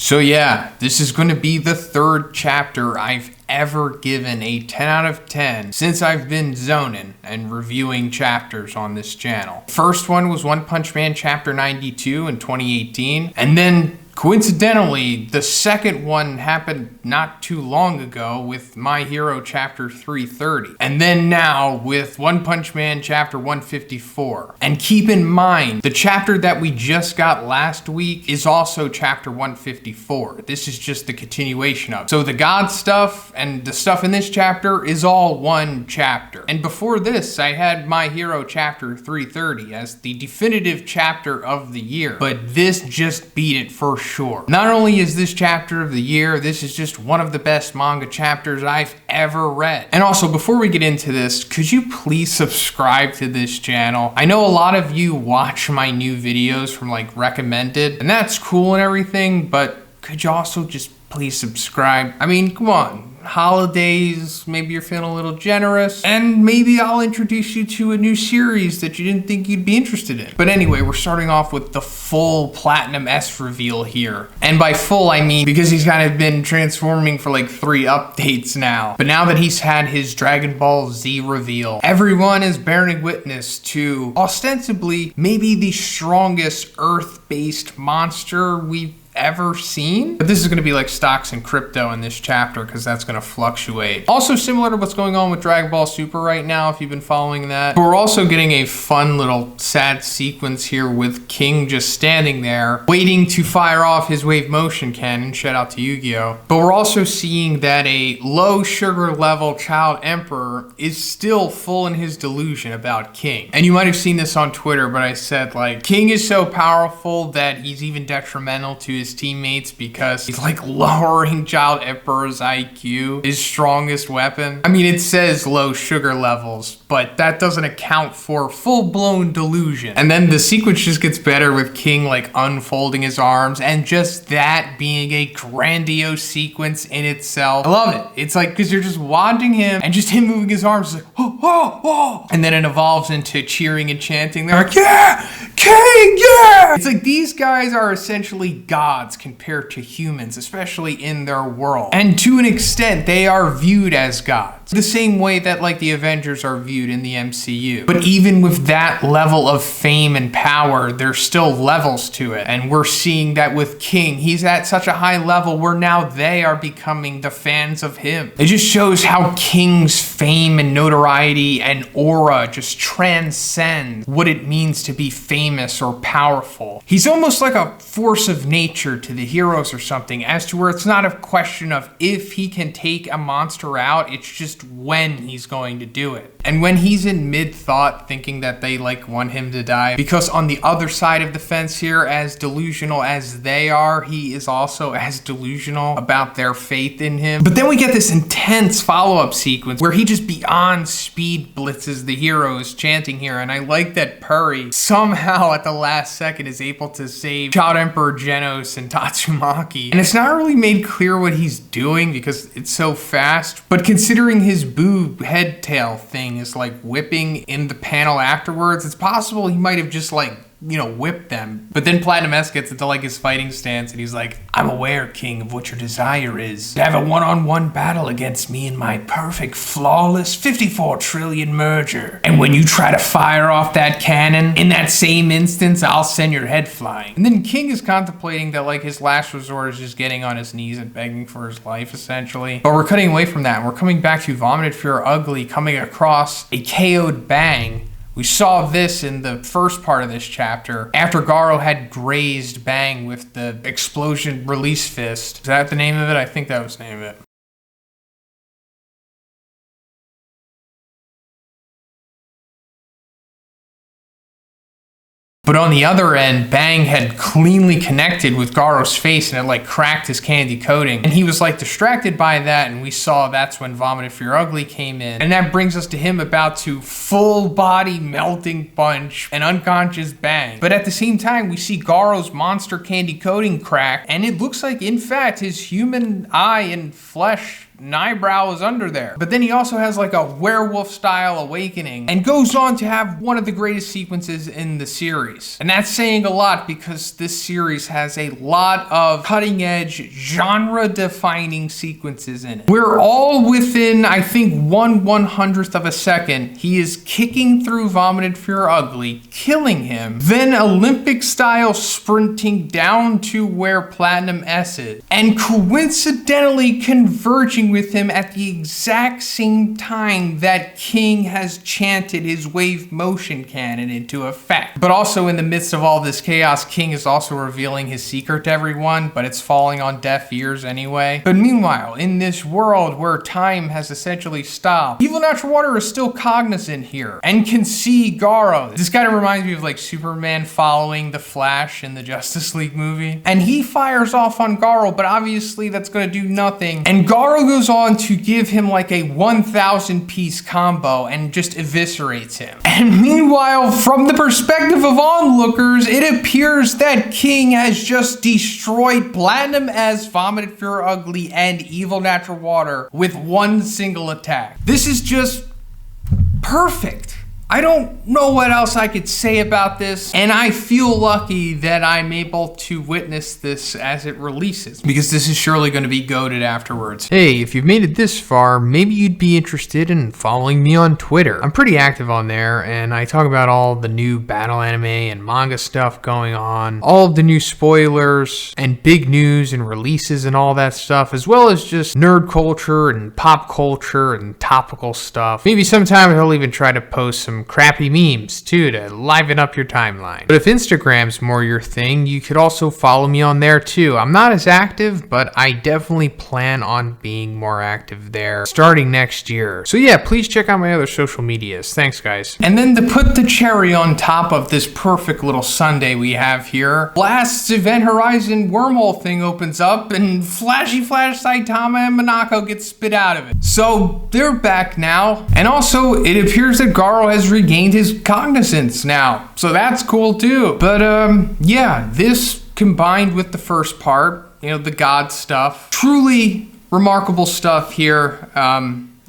So yeah, this is going to be the third chapter I've ever given a 10 out of 10 since I've been Zhoniin and reviewing chapters on this channel. First one was One Punch Man chapter 92 in 2018, and then coincidentally, the second one happened not too long ago with My Hero chapter 330. And then now with One Punch Man chapter 154. And keep in mind, the chapter that we just got last week is also chapter 154. This is just the continuation of it. So the God stuff and the stuff in this chapter is all one chapter. And before this, I had My Hero chapter 330 as the definitive chapter of the year. But this just beat it for sure. Not only is this chapter of the year, this is just one of the best manga chapters I've ever read. And also, before we get into this, could you please subscribe to this channel? I know a lot of you watch my new videos from like recommended, and that's cool and everything, but could you also just please subscribe? I mean, come on. Holidays, maybe you're feeling a little generous, and maybe I'll introduce you to a new series that you didn't think you'd be interested in. But anyway, we're starting off with the full Platinum S reveal here. And by full, I mean because he's kind of been transforming for like 3 updates now. But now that he's had his Dragon Ball Z reveal, everyone is bearing witness to ostensibly maybe the strongest Earth-based monster we've ever seen. But this is going to be like stocks and crypto in this chapter because that's going to fluctuate. Also similar to what's going on with Dragon Ball Super right now, if you've been following that. But we're also getting a fun little sad sequence here with King just standing there waiting to fire off his wave motion cannon. Shout out to Yu-Gi-Oh! But we're also seeing that a low sugar level child emperor is still full in his delusion about King. And you might have seen this on Twitter, but I said like King is so powerful that he's even detrimental to his teammates because he's like lowering Child Emperor's IQ, his strongest weapon. I mean, it says low sugar levels, but that doesn't account for full-blown delusion. And then the sequence just gets better with King like unfolding his arms, and just that being a grandiose sequence in itself. I love it. It's like, because you're just watching him and just him moving his arms like, oh, oh, oh. And then it evolves into cheering and chanting. They're like, yeah, King, yeah! It's like these guys are essentially gods compared to humans, especially in their world. And to an extent, they are viewed as gods. The same way that like the Avengers are viewed in the MCU. But even with that level of fame and power, there's still levels to it. And we're seeing that with King. He's at such a high level where now they are becoming the fans of him. It just shows how King's fame and notoriety and aura just transcend what it means to be famous or powerful. He's almost like a force of nature to the heroes or something, as to where it's not a question of if he can take a monster out, it's just when he's going to do it. And when he's in mid-thought thinking that they like want him to die, because on the other side of the fence here, as delusional as they are, he is also as delusional about their faith in him. But then we get this intense follow-up sequence where he just beyond speed blitzes the heroes chanting here, and I like that Puri somehow at the last second is able to save Child Emperor Genos and Tatsumaki. And it's not really made clear what he's doing because it's so fast, but considering his boob head tail thing is like whipping in the panel afterwards, it's possible he might have just like, you know, whipped them. But then Platinum S gets into like his fighting stance and he's like, I'm aware, King, of what your desire is. To have a one-on-one battle against me in my perfect, flawless 54 trillion merger. And when you try to fire off that cannon, in that same instance, I'll send your head flying. And then King is contemplating that like his last resort is just getting on his knees and begging for his life, essentially. But we're cutting away from that and we're coming back to Vomited Fear Ugly coming across a KO'd Bang. We saw this in the first part of this chapter, after Garou had grazed Bang with the explosion release fist. Is that the name of it? I think that was the name of it. But on the other end, Bang had cleanly connected with Garou's face and it like cracked his candy coating. And he was like distracted by that, and we saw that's when Vomited Fear Ugly came in. And that brings us to him about to full body melting punch an unconscious Bang. But at the same time, we see Garou's monster candy coating crack, and it looks like in fact his human eye and flesh an eyebrow is under there. But then he also has like a werewolf style awakening and goes on to have one of the greatest sequences in the series. And that's saying a lot because this series has a lot of cutting edge, genre defining sequences in it. We're all within, I think, 1/100th of a second, he is kicking through Vomited Fear Ugly, killing him, then Olympic style sprinting down to where Platinum S is, and coincidentally converging with him at the exact same time that King has chanted his wave motion cannon into effect. But also in the midst of all this chaos, King is also revealing his secret to everyone, but it's falling on deaf ears anyway. But meanwhile, in this world where time has essentially stopped, Evil Natural Water is still cognizant here and can see Garo. This kind of reminds me of like Superman following the Flash in the Justice League movie. And he fires off on Garo, but obviously that's gonna do nothing. And Garo goes on to give him like a 1,000 piece combo and just eviscerates him. And meanwhile, from the perspective of onlookers, it appears that King has just destroyed Platinum S, Vomited Fear Ugly, and Evil Natural Water with one single attack. This is just perfect. I don't know what else I could say about this, and I feel lucky that I'm able to witness this as it releases, because this is surely going to be goated afterwards. Hey, if you've made it this far, maybe you'd be interested in following me on Twitter. I'm pretty active on there, and I talk about all the new battle anime and manga stuff going on, all of the new spoilers, and big news and releases and all that stuff, as well as just nerd culture and pop culture and topical stuff. Maybe sometimes I'll even try to post some crappy memes too to liven up your timeline. But if Instagram's more your thing, you could also follow me on there too. I'm not as active, but I definitely plan on being more active there starting next year. So yeah, please check out my other social medias. Thanks guys. And then to put the cherry on top of this perfect little Sunday we have here, Blast's Event Horizon wormhole thing opens up and Flashy Flash Saitama and Monako get spit out of it. So they're back now. And also it appears that Garo has regained his cognizance now, so that's cool too. But yeah, this combined with the first part, you know, the god stuff, truly remarkable stuff here.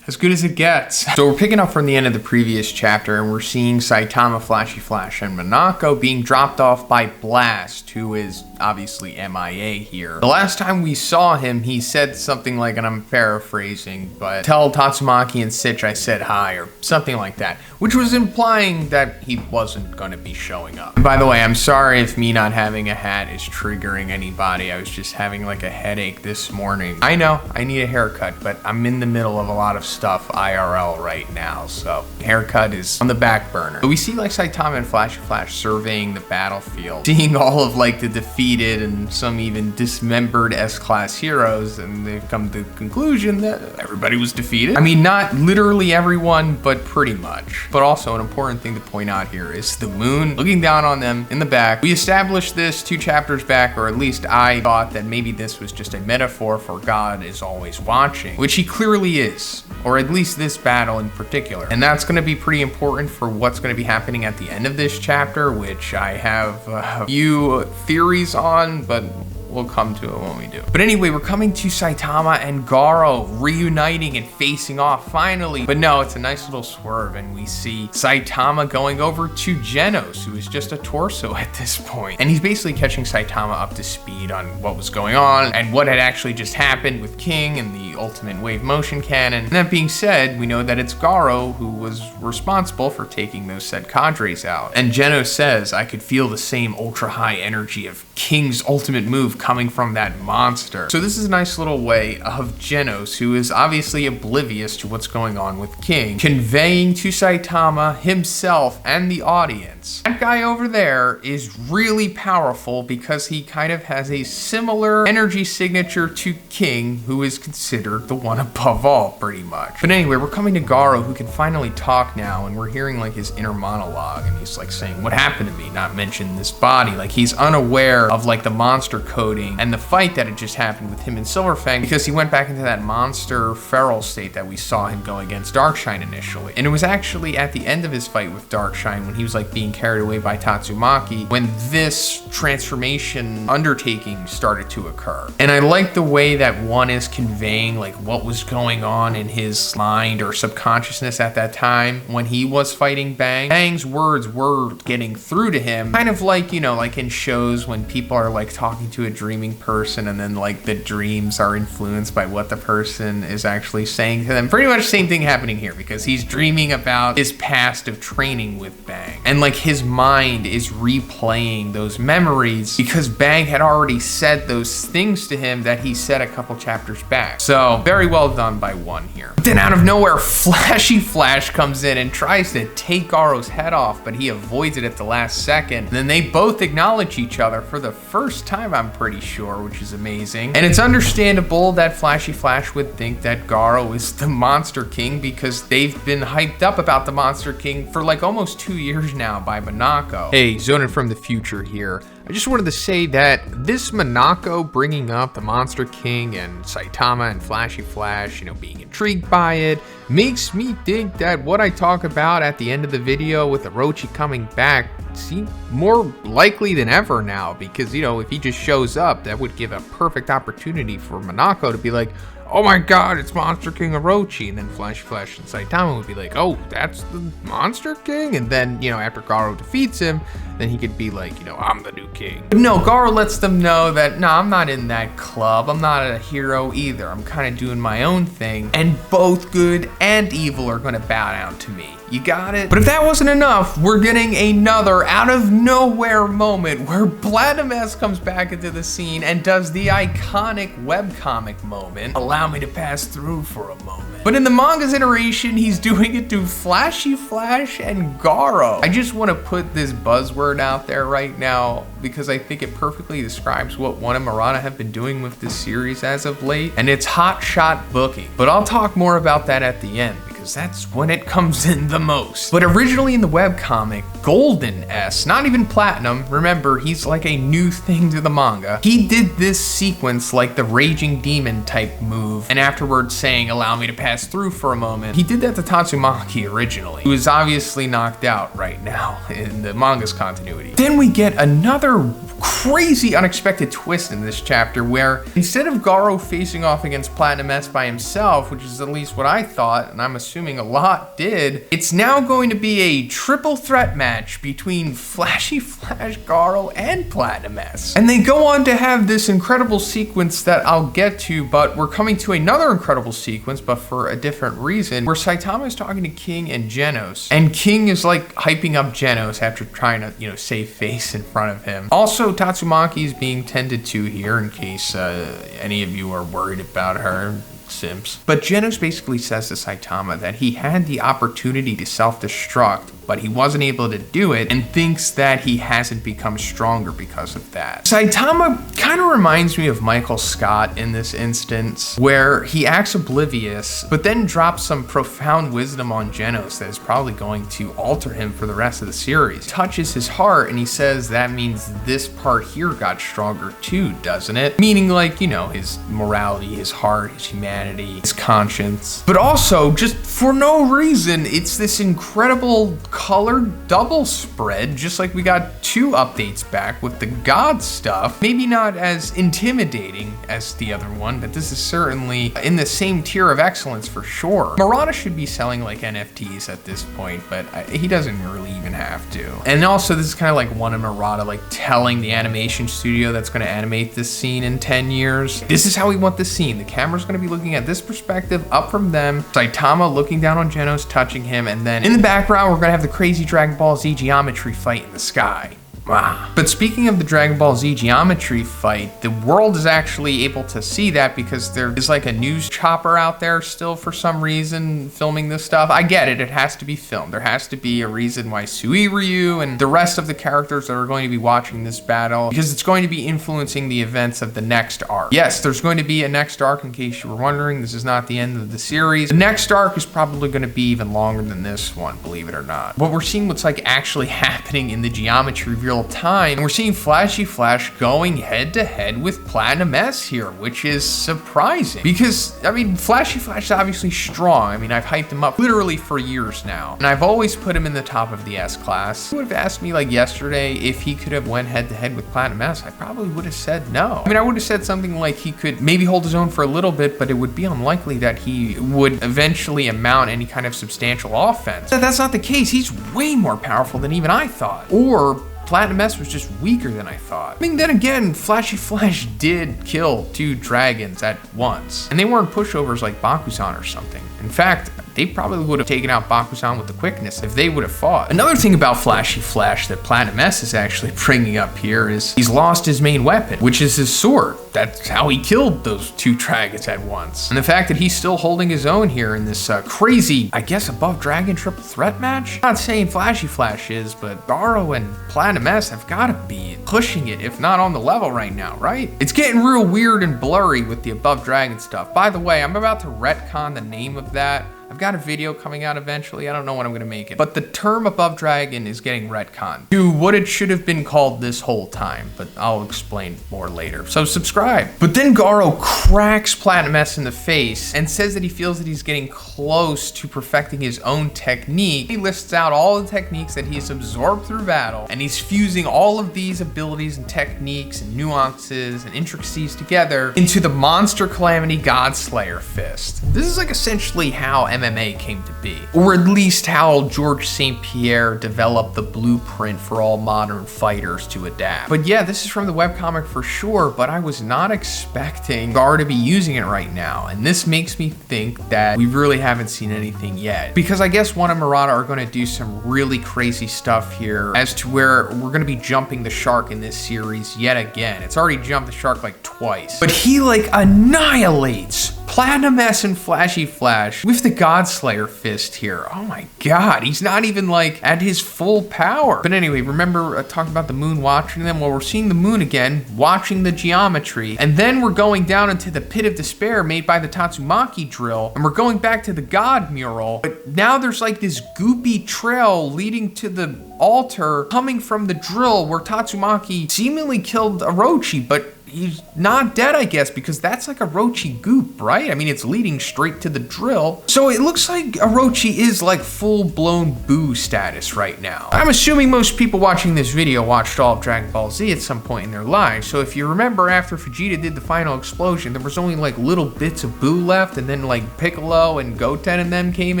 As good as it gets. So we're picking up from the end of the previous chapter and we're seeing Saitama, Flashy Flash, and Monako being dropped off by Blast, who is obviously MIA here. The last time we saw him, he said something like, and I'm paraphrasing, but tell Tatsumaki and Sitch I said hi, or something like that, which was implying that he wasn't gonna be showing up. And by the way, I'm sorry if me not having a hat is triggering anybody. I was just having like a headache this morning. I know, I need a haircut, but I'm in the middle of a lot of stuff IRL right now, so haircut is on the back burner. But we see like Saitama and Flashy Flash surveying the battlefield, seeing all of like the defeated and some even dismembered S-class heroes, and they've come to the conclusion that everybody was defeated. I mean, not literally everyone, but pretty much. But also an important thing to point out here is the moon looking down on them in the back. We established this 2 chapters back, or at least I thought that maybe this was just a metaphor for God is always watching, which he clearly is. Or at least this battle in particular. And that's going to be pretty important for what's going to be happening at the end of this chapter, which I have a few theories on, but we'll come to it when we do. But anyway, we're coming to Saitama and Garo reuniting and facing off finally. But no, it's a nice little swerve, and we see Saitama going over to Genos, who is just a torso at this point. And he's basically catching Saitama up to speed on what was going on and what had actually just happened with King and the ultimate wave motion cannon. And that being said, we know that it's Garo who was responsible for taking those said cadres out. And Genos says, I could feel the same ultra high energy of King's ultimate move coming from that monster. So this is a nice little way of Genos, who is obviously oblivious to what's going on with King, conveying to Saitama himself and the audience. That guy over there is really powerful because he kind of has a similar energy signature to King, who is considered the one above all, pretty much. But anyway, we're coming to Garo, who can finally talk now, and we're hearing like his inner monologue, and he's like saying, what happened to me? Not mention this body. Like he's unaware of like the monster code emoting and the fight that had just happened with him and Silverfang, because he went back into that monster feral state that we saw him go against Darkshine initially. And it was actually at the end of his fight with Darkshine, when he was like being carried away by Tatsumaki, when this transformation undertaking started to occur. And I like the way that one is conveying like what was going on in his mind or subconsciousness at that time when he was fighting Bang. Bang's words were getting through to him, kind of like, you know, like in shows when people are like talking to a dreaming person and then like the dreams are influenced by what the person is actually saying to them. Pretty much same thing happening here, because he's dreaming about his past of training with Bang, and like his mind is replaying those memories because Bang had already said those things to him that he said a couple chapters back. So very well done by one here. But then out of nowhere, Flashy Flash comes in and tries to take Garo's head off, but he avoids it at the last second. And then they both acknowledge each other for the first time, I'm pretty sure, which is amazing. And it's understandable that Flashy Flash would think that Garo is the Monster King, because they've been hyped up about the Monster King for like almost 2 years now by Monaco. Hey, Zhoniin from the future here. I just wanted to say that this Monaco bringing up the Monster King and Saitama and Flashy Flash, you know, being intrigued by it, makes me think that what I talk about at the end of the video with Orochi coming back seems more likely than ever now, because, you know, if he just shows up, that would give a perfect opportunity for Monaco to be like, oh my god, it's Monster King Orochi, and then Flash and Saitama would be like, oh, that's the Monster King? And then, you know, after Garo defeats him, then he could be like, you know, I'm the new king. But no, Garo lets them know that, no, I'm not in that club. I'm not a hero either. I'm kind of doing my own thing, and both good and evil are gonna bow down to me. You got it? But if that wasn't enough, we're getting another out of nowhere moment where Platinum S comes back into the scene and does the iconic webcomic moment, allow me to pass through for a moment. But in the manga's iteration, he's doing it to Flashy Flash and Garo. I just want to put this buzzword out there right now because I think it perfectly describes what One and Murata have been doing with this series as of late, and it's hot shot booking. But I'll talk more about that at the end, because that's when it comes in the most. But originally in the webcomic, Golden S, not even Platinum, remember, he's like a new thing to the manga, he did this sequence like the Raging Demon type move, and afterwards saying, allow me to pass through for a moment. He did that to Tatsumaki originally, who is obviously knocked out right now in the manga's continuity. Then we get another crazy unexpected twist in this chapter where instead of Garo facing off against Platinum S by himself, which is at least what I thought, and I'm assuming a lot did, it's now going to be a triple threat match between Flashy Flash, Garo, and Platinum S. And they go on to have this incredible sequence that I'll get to, but we're coming to another incredible sequence, but for a different reason, where Saitama is talking to King and Genos, and King is like hyping up Genos after trying to, you know, save face in front of him. Also, Tatsumaki is being tended to here in case any of you are worried about her. Simps. But Genos basically says to Saitama that he had the opportunity to self-destruct, but he wasn't able to do it, and thinks that he hasn't become stronger because of that. Saitama kind of reminds me of Michael Scott in this instance, where he acts oblivious, but then drops some profound wisdom on Genos that is probably going to alter him for the rest of the series. Touches his heart, and he says that means this part here got stronger too, doesn't it? Meaning, like, you know, his morality, his heart, his humanity, his conscience. But also, just for no reason, it's this incredible colored double spread, just like we got 2 updates back with the god stuff. Maybe not as intimidating as the other one, but this is certainly in the same tier of excellence for sure. Murata should be selling like NFTs at this point, but he doesn't really even have to. And also, this is kind of like One and Murata like telling the animation studio that's going to animate this scene in 10 years, this is how we want the scene. The camera's going to be looking at this perspective up from them, Saitama looking down on Genos, touching him, and then in the background we're going to have the crazy Dragon Ball Z geometry fight in the sky. Wow. But speaking of the Dragon Ball Z geometry fight, the world is actually able to see that because there is like a news chopper out there still for some reason filming this stuff. I get it, it has to be filmed. There has to be a reason why Suiryu and the rest of the characters that are going to be watching this battle, because it's going to be influencing the events of the next arc. Yes, there's going to be a next arc, in case you were wondering. This is not the end of the series. The next arc is probably going to be even longer than this one, believe it or not. But we're seeing what's like actually happening in the geometry reveal real time. And we're seeing Flashy Flash going head to head with Platinum S here, which is surprising because, I mean, Flashy Flash is obviously strong. I mean, I've hyped him up literally for years now, and I've always put him in the top of the S class. If you would have asked me like yesterday if he could have went head to head with Platinum S, I probably would have said no. I mean, I would have said something like he could maybe hold his own for a little bit, but it would be unlikely that he would eventually amount any kind of substantial offense. But that's not the case. He's way more powerful than even I thought. Or Platinum S was just weaker than I thought. I mean, then again, Flashy Flash did kill 2 dragons at once, and they weren't pushovers like Bakusan or something. In fact, they probably would have taken out Bakusan with the quickness if they would have fought. Another thing about Flashy Flash that Platinum S is actually bringing up here is he's lost his main weapon, which is his sword. That's how he killed those 2 dragons at once. And the fact that he's still holding his own here in this crazy, I guess, above dragon triple threat match? I'm not saying Flashy Flash is, but Garo and Platinum S have gotta be pushing it, if not on the level right now, right? It's getting real weird and blurry with the above dragon stuff. By the way, I'm about to retcon the name of that. I've got a video coming out eventually. I don't know when I'm gonna make it. But the term above dragon is getting retconned to what it should have been called this whole time, but I'll explain more later. So subscribe. But then Garo cracks Platinum S in the face and says that he feels that he's getting close to perfecting his own technique. He lists out all the techniques that he's absorbed through battle, and he's fusing all of these abilities and techniques and nuances and intricacies together into the Monster Calamity Godslayer Fist. This is like essentially how MMA came to be, or at least how George St. Pierre developed the blueprint for all modern fighters to adapt. But yeah, this is from the webcomic for sure, but I was not expecting Gar to be using it right now, and this makes me think that we really haven't seen anything yet, because I guess One and Murata are going to do some really crazy stuff here as to where we're going to be jumping the shark in this series yet again. It's already jumped the shark like twice, but he like annihilates Platinum S and Flashy Flash with the Godslayer Fist here. Oh my god, he's not even like at his full power. But anyway, remember talking about the moon watching them? Well, we're seeing the moon again, watching the geometry, and then we're going down into the pit of despair made by the Tatsumaki drill, and we're going back to the god mural, but now there's like this goopy trail leading to the altar coming from the drill where Tatsumaki seemingly killed Orochi, but he's not dead, I guess, because that's like Orochi goop, right? I mean, it's leading straight to the drill. So it looks like Orochi is like full-blown Boo status right now. I'm assuming most people watching this video watched all of Dragon Ball Z at some point in their lives. So if you remember, after Vegeta did the final explosion, there was only like little bits of Boo left, and then like Piccolo and Goten and them came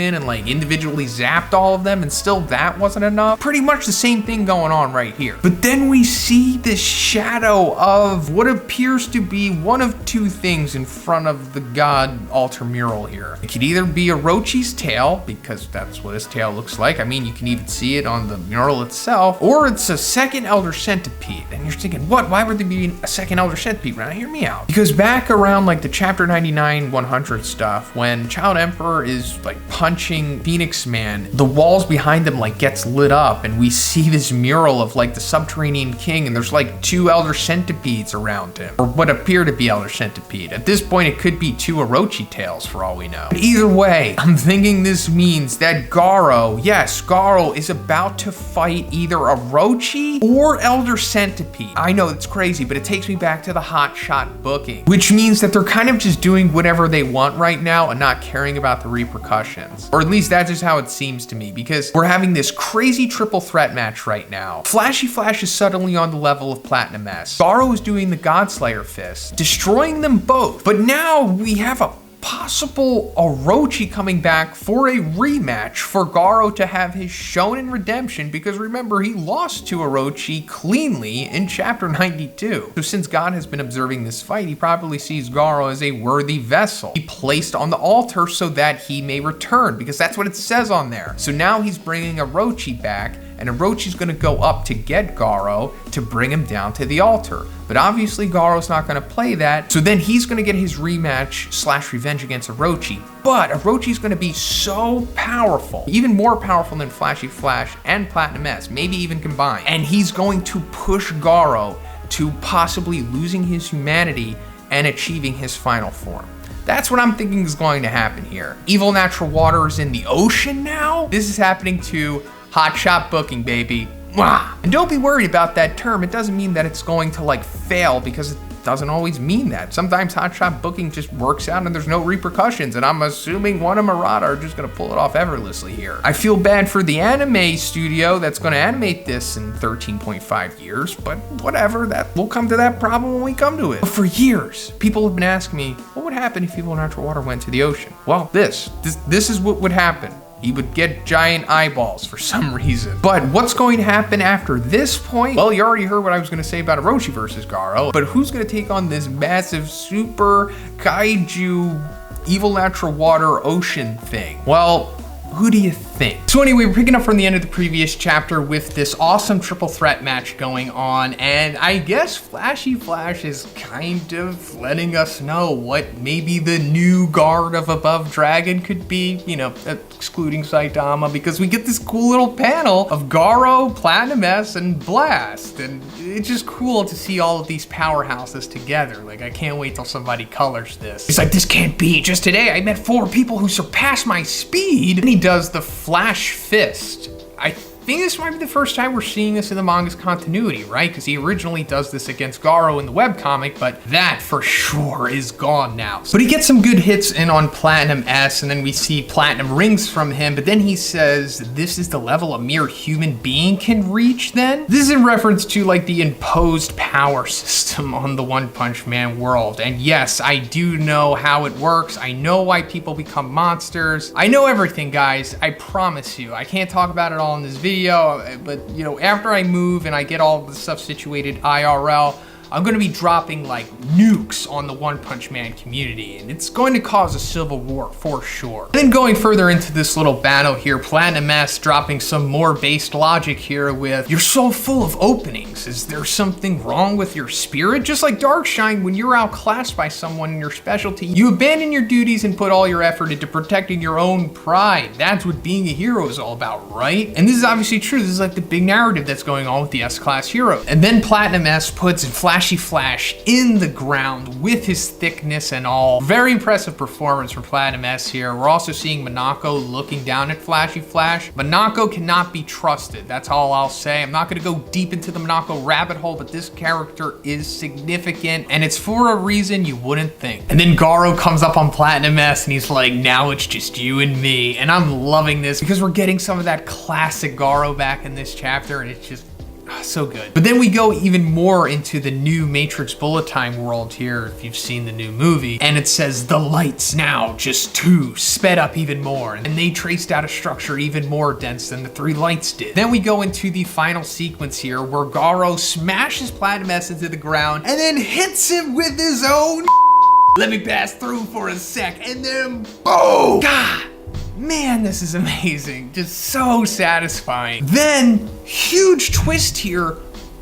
in and like individually zapped all of them, and still that wasn't enough. Pretty much the same thing going on right here. But then we see this shadow of what appears to be one of 2 things in front of the god altar mural here. It could either be Orochi's tail, because that's what his tail looks like. I mean, you can even see it on the mural itself, or it's a second Elder Centipede. And you're thinking, what? Why would there be a second Elder Centipede? Now, hear me out. Because back around like the chapter 99, 100 stuff, when Child Emperor is like punching Phoenix Man, the walls behind him like gets lit up, and we see this mural of like the Subterranean King, and there's like 2 Elder Centipedes around him, or what appear to be Elder Centipede. At this point, it could be 2 Orochi tails for all we know. But either way, I'm thinking this means that Garo, yes, Garo is about to fight either Orochi or Elder Centipede. I know it's crazy, but it takes me back to the Hot Shot booking, which means that they're kind of just doing whatever they want right now and not caring about the repercussions. Or at least that's just how it seems to me, because we're having this crazy triple threat match right now. Flashy Flash is suddenly on the level of Platinum S. Garo is doing the Godslayer Fist, destroying them both. But now we have a possible Orochi coming back for a rematch for Garo to have his Shonen redemption, because remember, he lost to Orochi cleanly in chapter 92. So since God has been observing this fight, he probably sees Garo as a worthy vessel he placed on the altar so that he may return, because that's what it says on there. So now he's bringing Orochi back, and Orochi's gonna go up to get Garo to bring him down to the altar. But obviously Garo's not gonna play that, so then he's gonna get his rematch / revenge against Orochi. But Orochi's gonna be so powerful, even more powerful than Flashy Flash and Platinum S, maybe even combined. And he's going to push Garo to possibly losing his humanity and achieving his final form. That's what I'm thinking is going to happen here. Evil natural water is in the ocean now? This is happening to Hot Shot booking, baby. Mwah. And don't be worried about that term. It doesn't mean that it's going to like fail, because it doesn't always mean that. Sometimes hotshot booking just works out and there's no repercussions, and I'm assuming one of Murata are just gonna pull it off effortlessly here. I feel bad for the anime studio that's gonna animate this in 13.5 years, but whatever, that we'll come to that problem when we come to it. But for years, people have been asking me, what would happen if people in natural water went to the ocean? Well, this is what would happen. He would get giant eyeballs for some reason. But what's going to happen after this point? Well, you already heard what I was going to say about Orochi versus Garo, but who's going to take on this massive super kaiju evil natural water ocean thing? Well, who do you think? So anyway, we're picking up from the end of the previous chapter with this awesome triple threat match going on, and I guess Flashy Flash is kind of letting us know what maybe the new guard of Above Dragon could be, you know, excluding Saitama, because we get this cool little panel of Garo, Platinum S, and Blast, and it's just cool to see all of these powerhouses together. Like, I can't wait till somebody colors this. It's like, this can't be. Just today, I met 4 people who surpassed my speed. And he does the Flash Fist. I think this might be the first time we're seeing this in the manga's continuity, right? Because he originally does this against Garo in the webcomic, but that for sure is gone now. But he gets some good hits in on Platinum S, and then we see Platinum Rings from him, but then he says, this is the level a mere human being can reach then? This is in reference to like the imposed power system on the One Punch Man world. And yes, I do know how it works. I know why people become monsters. I know everything, guys. I promise you. I can't talk about it all in this video, but you know, after I move and I get all the stuff situated IRL, I'm gonna be dropping like nukes on the One Punch Man community, and it's going to cause a civil war for sure. And then going further into this little battle here, Platinum S dropping some more based logic here with, you're so full of openings. Is there something wrong with your spirit? Just like Darkshine, when you're outclassed by someone in your specialty, you abandon your duties and put all your effort into protecting your own pride. That's what being a hero is all about, right? And this is obviously true. This is like the big narrative that's going on with the S-Class heroes. And then Platinum S puts Flashy Flash in the ground with his thickness and all. Very impressive performance from Platinum S here. We're also seeing Monako looking down at Flashy Flash. Monako cannot be trusted. That's all I'll say. I'm not gonna go deep into the Monako rabbit hole, but this character is significant, and it's for a reason you wouldn't think. And then Garo comes up on Platinum S and he's like, now it's just you and me. And I'm loving this because we're getting some of that classic Garo back in this chapter, and it's just so good. But then we go even more into the new Matrix Bullet Time world here, if you've seen the new movie, and it says the lights now just 2 sped up even more, and they traced out a structure even more dense than the 3 lights did. Then we go into the final sequence here where Garo smashes Platinum S into the ground and then hits him with his own let me pass through for a sec, and then boom! God! Man, this is amazing. Just so satisfying. Then, huge twist here.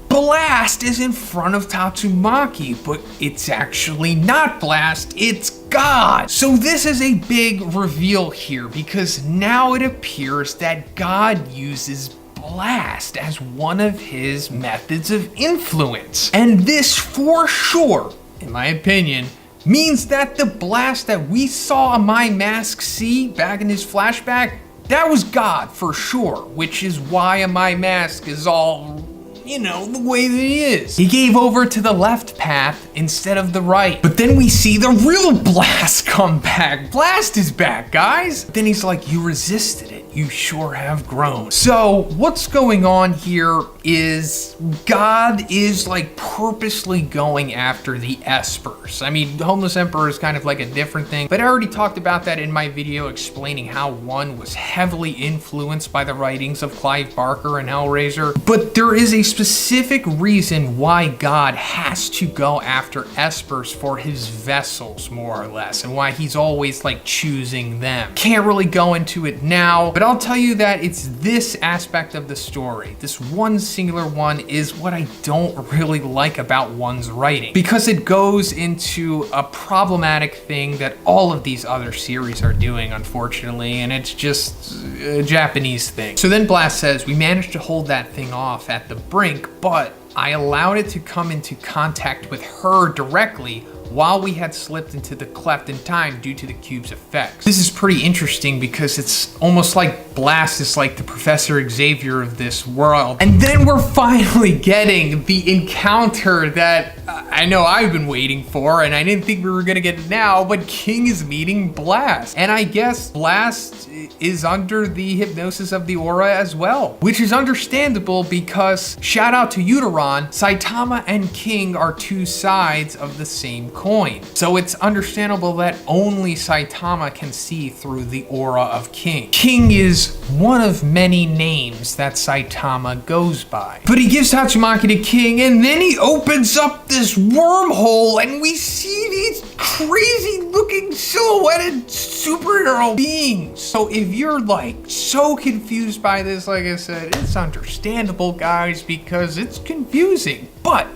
Blast is in front of Tatsumaki, but it's actually not Blast, it's God. So this is a big reveal here, because now it appears that God uses Blast as one of his methods of influence. And this for sure, in my opinion, means that the Blast that we saw My Mask see back in his flashback, that was God for sure, which is why My Mask is all, you know, the way that he is. He gave over to the left path instead of the right. But then we see the real Blast come back. Blast is back, guys. Then he's like, you resisted it. You sure have grown. So what's going on here is God is like purposely going after the Espers. I mean, Homeless Emperor is kind of like a different thing, but I already talked about that in my video explaining how one was heavily influenced by the writings of Clive Barker and Hellraiser. But there is a specific reason why God has to go after Espers for his vessels, more or less, and why he's always like choosing them. Can't really go into it now, but I'll tell you that it's this aspect of the story. This one singular one is what I don't really like about one's writing, because it goes into a problematic thing that all of these other series are doing, unfortunately, and it's just a Japanese thing. So then Blast says, we managed to hold that thing off at the brink, but I allowed it to come into contact with her directly while we had slipped into the cleft in time due to the cube's effects. This is pretty interesting because it's almost like Blast is like the Professor Xavier of this world. And then we're finally getting the encounter that I know I've been waiting for, and I didn't think we were gonna get it now, but King is meeting Blast. And I guess Blast is under the hypnosis of the aura as well, which is understandable because, shout out to Uteron, Saitama and King are two sides of the same coin. So it's understandable that only Saitama can see through the aura of King. King is one of many names that Saitama goes by. But he gives Tatsumaki to King, and then he opens up this wormhole, and we see these crazy looking silhouetted superhero beings. So if you're like so confused by this, like I said, it's understandable, guys, because it's confusing. But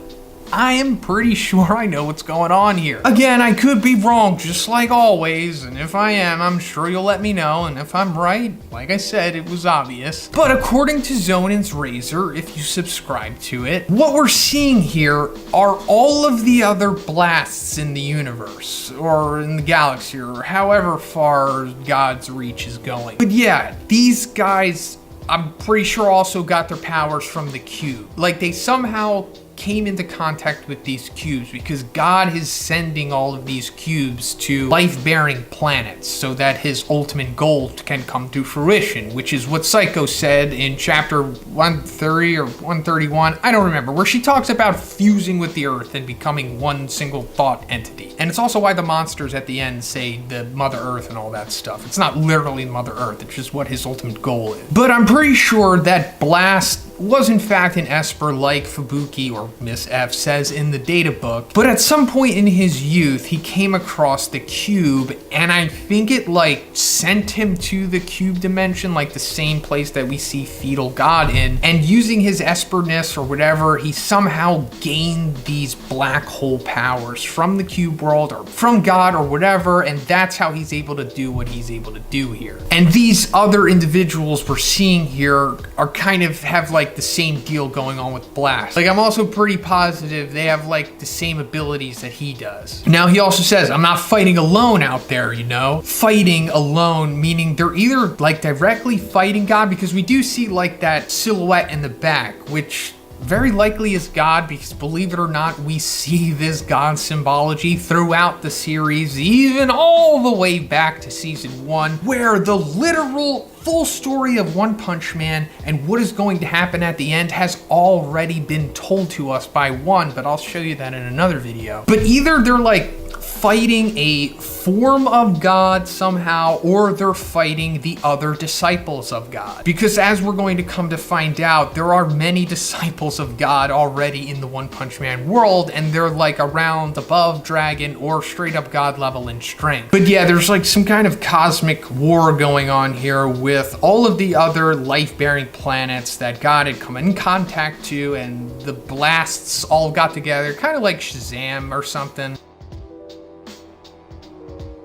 I am pretty sure I know what's going on here. Again, I could be wrong, just like always, and if I am, I'm sure you'll let me know, and if I'm right, like I said, it was obvious. But according to Zhoniin's Razor, if you subscribe to it, what we're seeing here are all of the other blasts in the universe, or in the galaxy, or however far God's reach is going. But yeah, these guys, I'm pretty sure also got their powers from the cube. Like, they somehow came into contact with these cubes because God is sending all of these cubes to life-bearing planets so that his ultimate goal can come to fruition, which is what Psycho said in chapter 130 or 131, I don't remember, where she talks about fusing with the Earth and becoming one single thought entity. And it's also why the monsters at the end say the Mother Earth and all that stuff. It's not literally Mother Earth, it's just what his ultimate goal is. But I'm pretty sure that Blast was in fact an Esper like Fubuki or Miss F says in the data book, but at some point in his youth he came across the cube, and I think it like sent him to the cube dimension, like the same place that we see Fetal God in, and using his Esperness or whatever, he somehow gained these black hole powers from the cube world or from God or whatever, and that's how he's able to do what he's able to do here. And these other individuals we're seeing here are kind of have like the same deal going on with Blast. Like, I'm also pretty positive they have like the same abilities that he does. Now, he also says, I'm not fighting alone out there, you know? Fighting alone, meaning they're either like directly fighting God, because we do see like that silhouette in the back, which very likely is God, because believe it or not, we see this God symbology throughout the series, even all the way back to season 1, where the literal full story of One Punch Man and what is going to happen at the end has already been told to us by One, but I'll show you that in another video. But either they're like fighting a form of God somehow, or they're fighting the other disciples of God. Because as we're going to come to find out, there are many disciples of God already in the One Punch Man world, and they're like around above Dragon or straight up God level in strength. But yeah, there's like some kind of cosmic war going on here with all of the other life-bearing planets that God had come in contact to, and the blasts all got together, kind of like Shazam or something.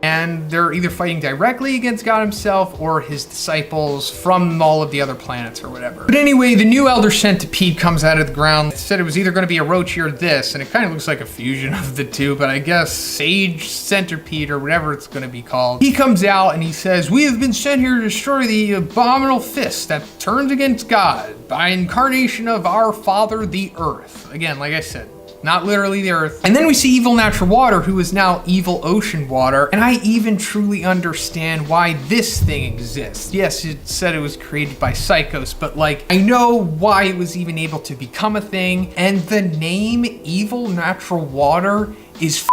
And they're either fighting directly against God himself or his disciples from all of the other planets or whatever. But anyway, the new Elder Centipede comes out of the ground. It said it was either going to be a Rochi or this, and it kind of looks like a fusion of the two, but I guess Sage Centipede or whatever it's going to be called. He comes out and he says, we have been sent here to destroy the abominable fist that turns against God by incarnation of our Father, the Earth. Again, like I said, not literally the Earth. And then we see evil natural water, who is now evil ocean water. And I even truly understand why this thing exists. Yes, it said it was created by Psychos, but like, I know why it was even able to become a thing. And the name evil natural water is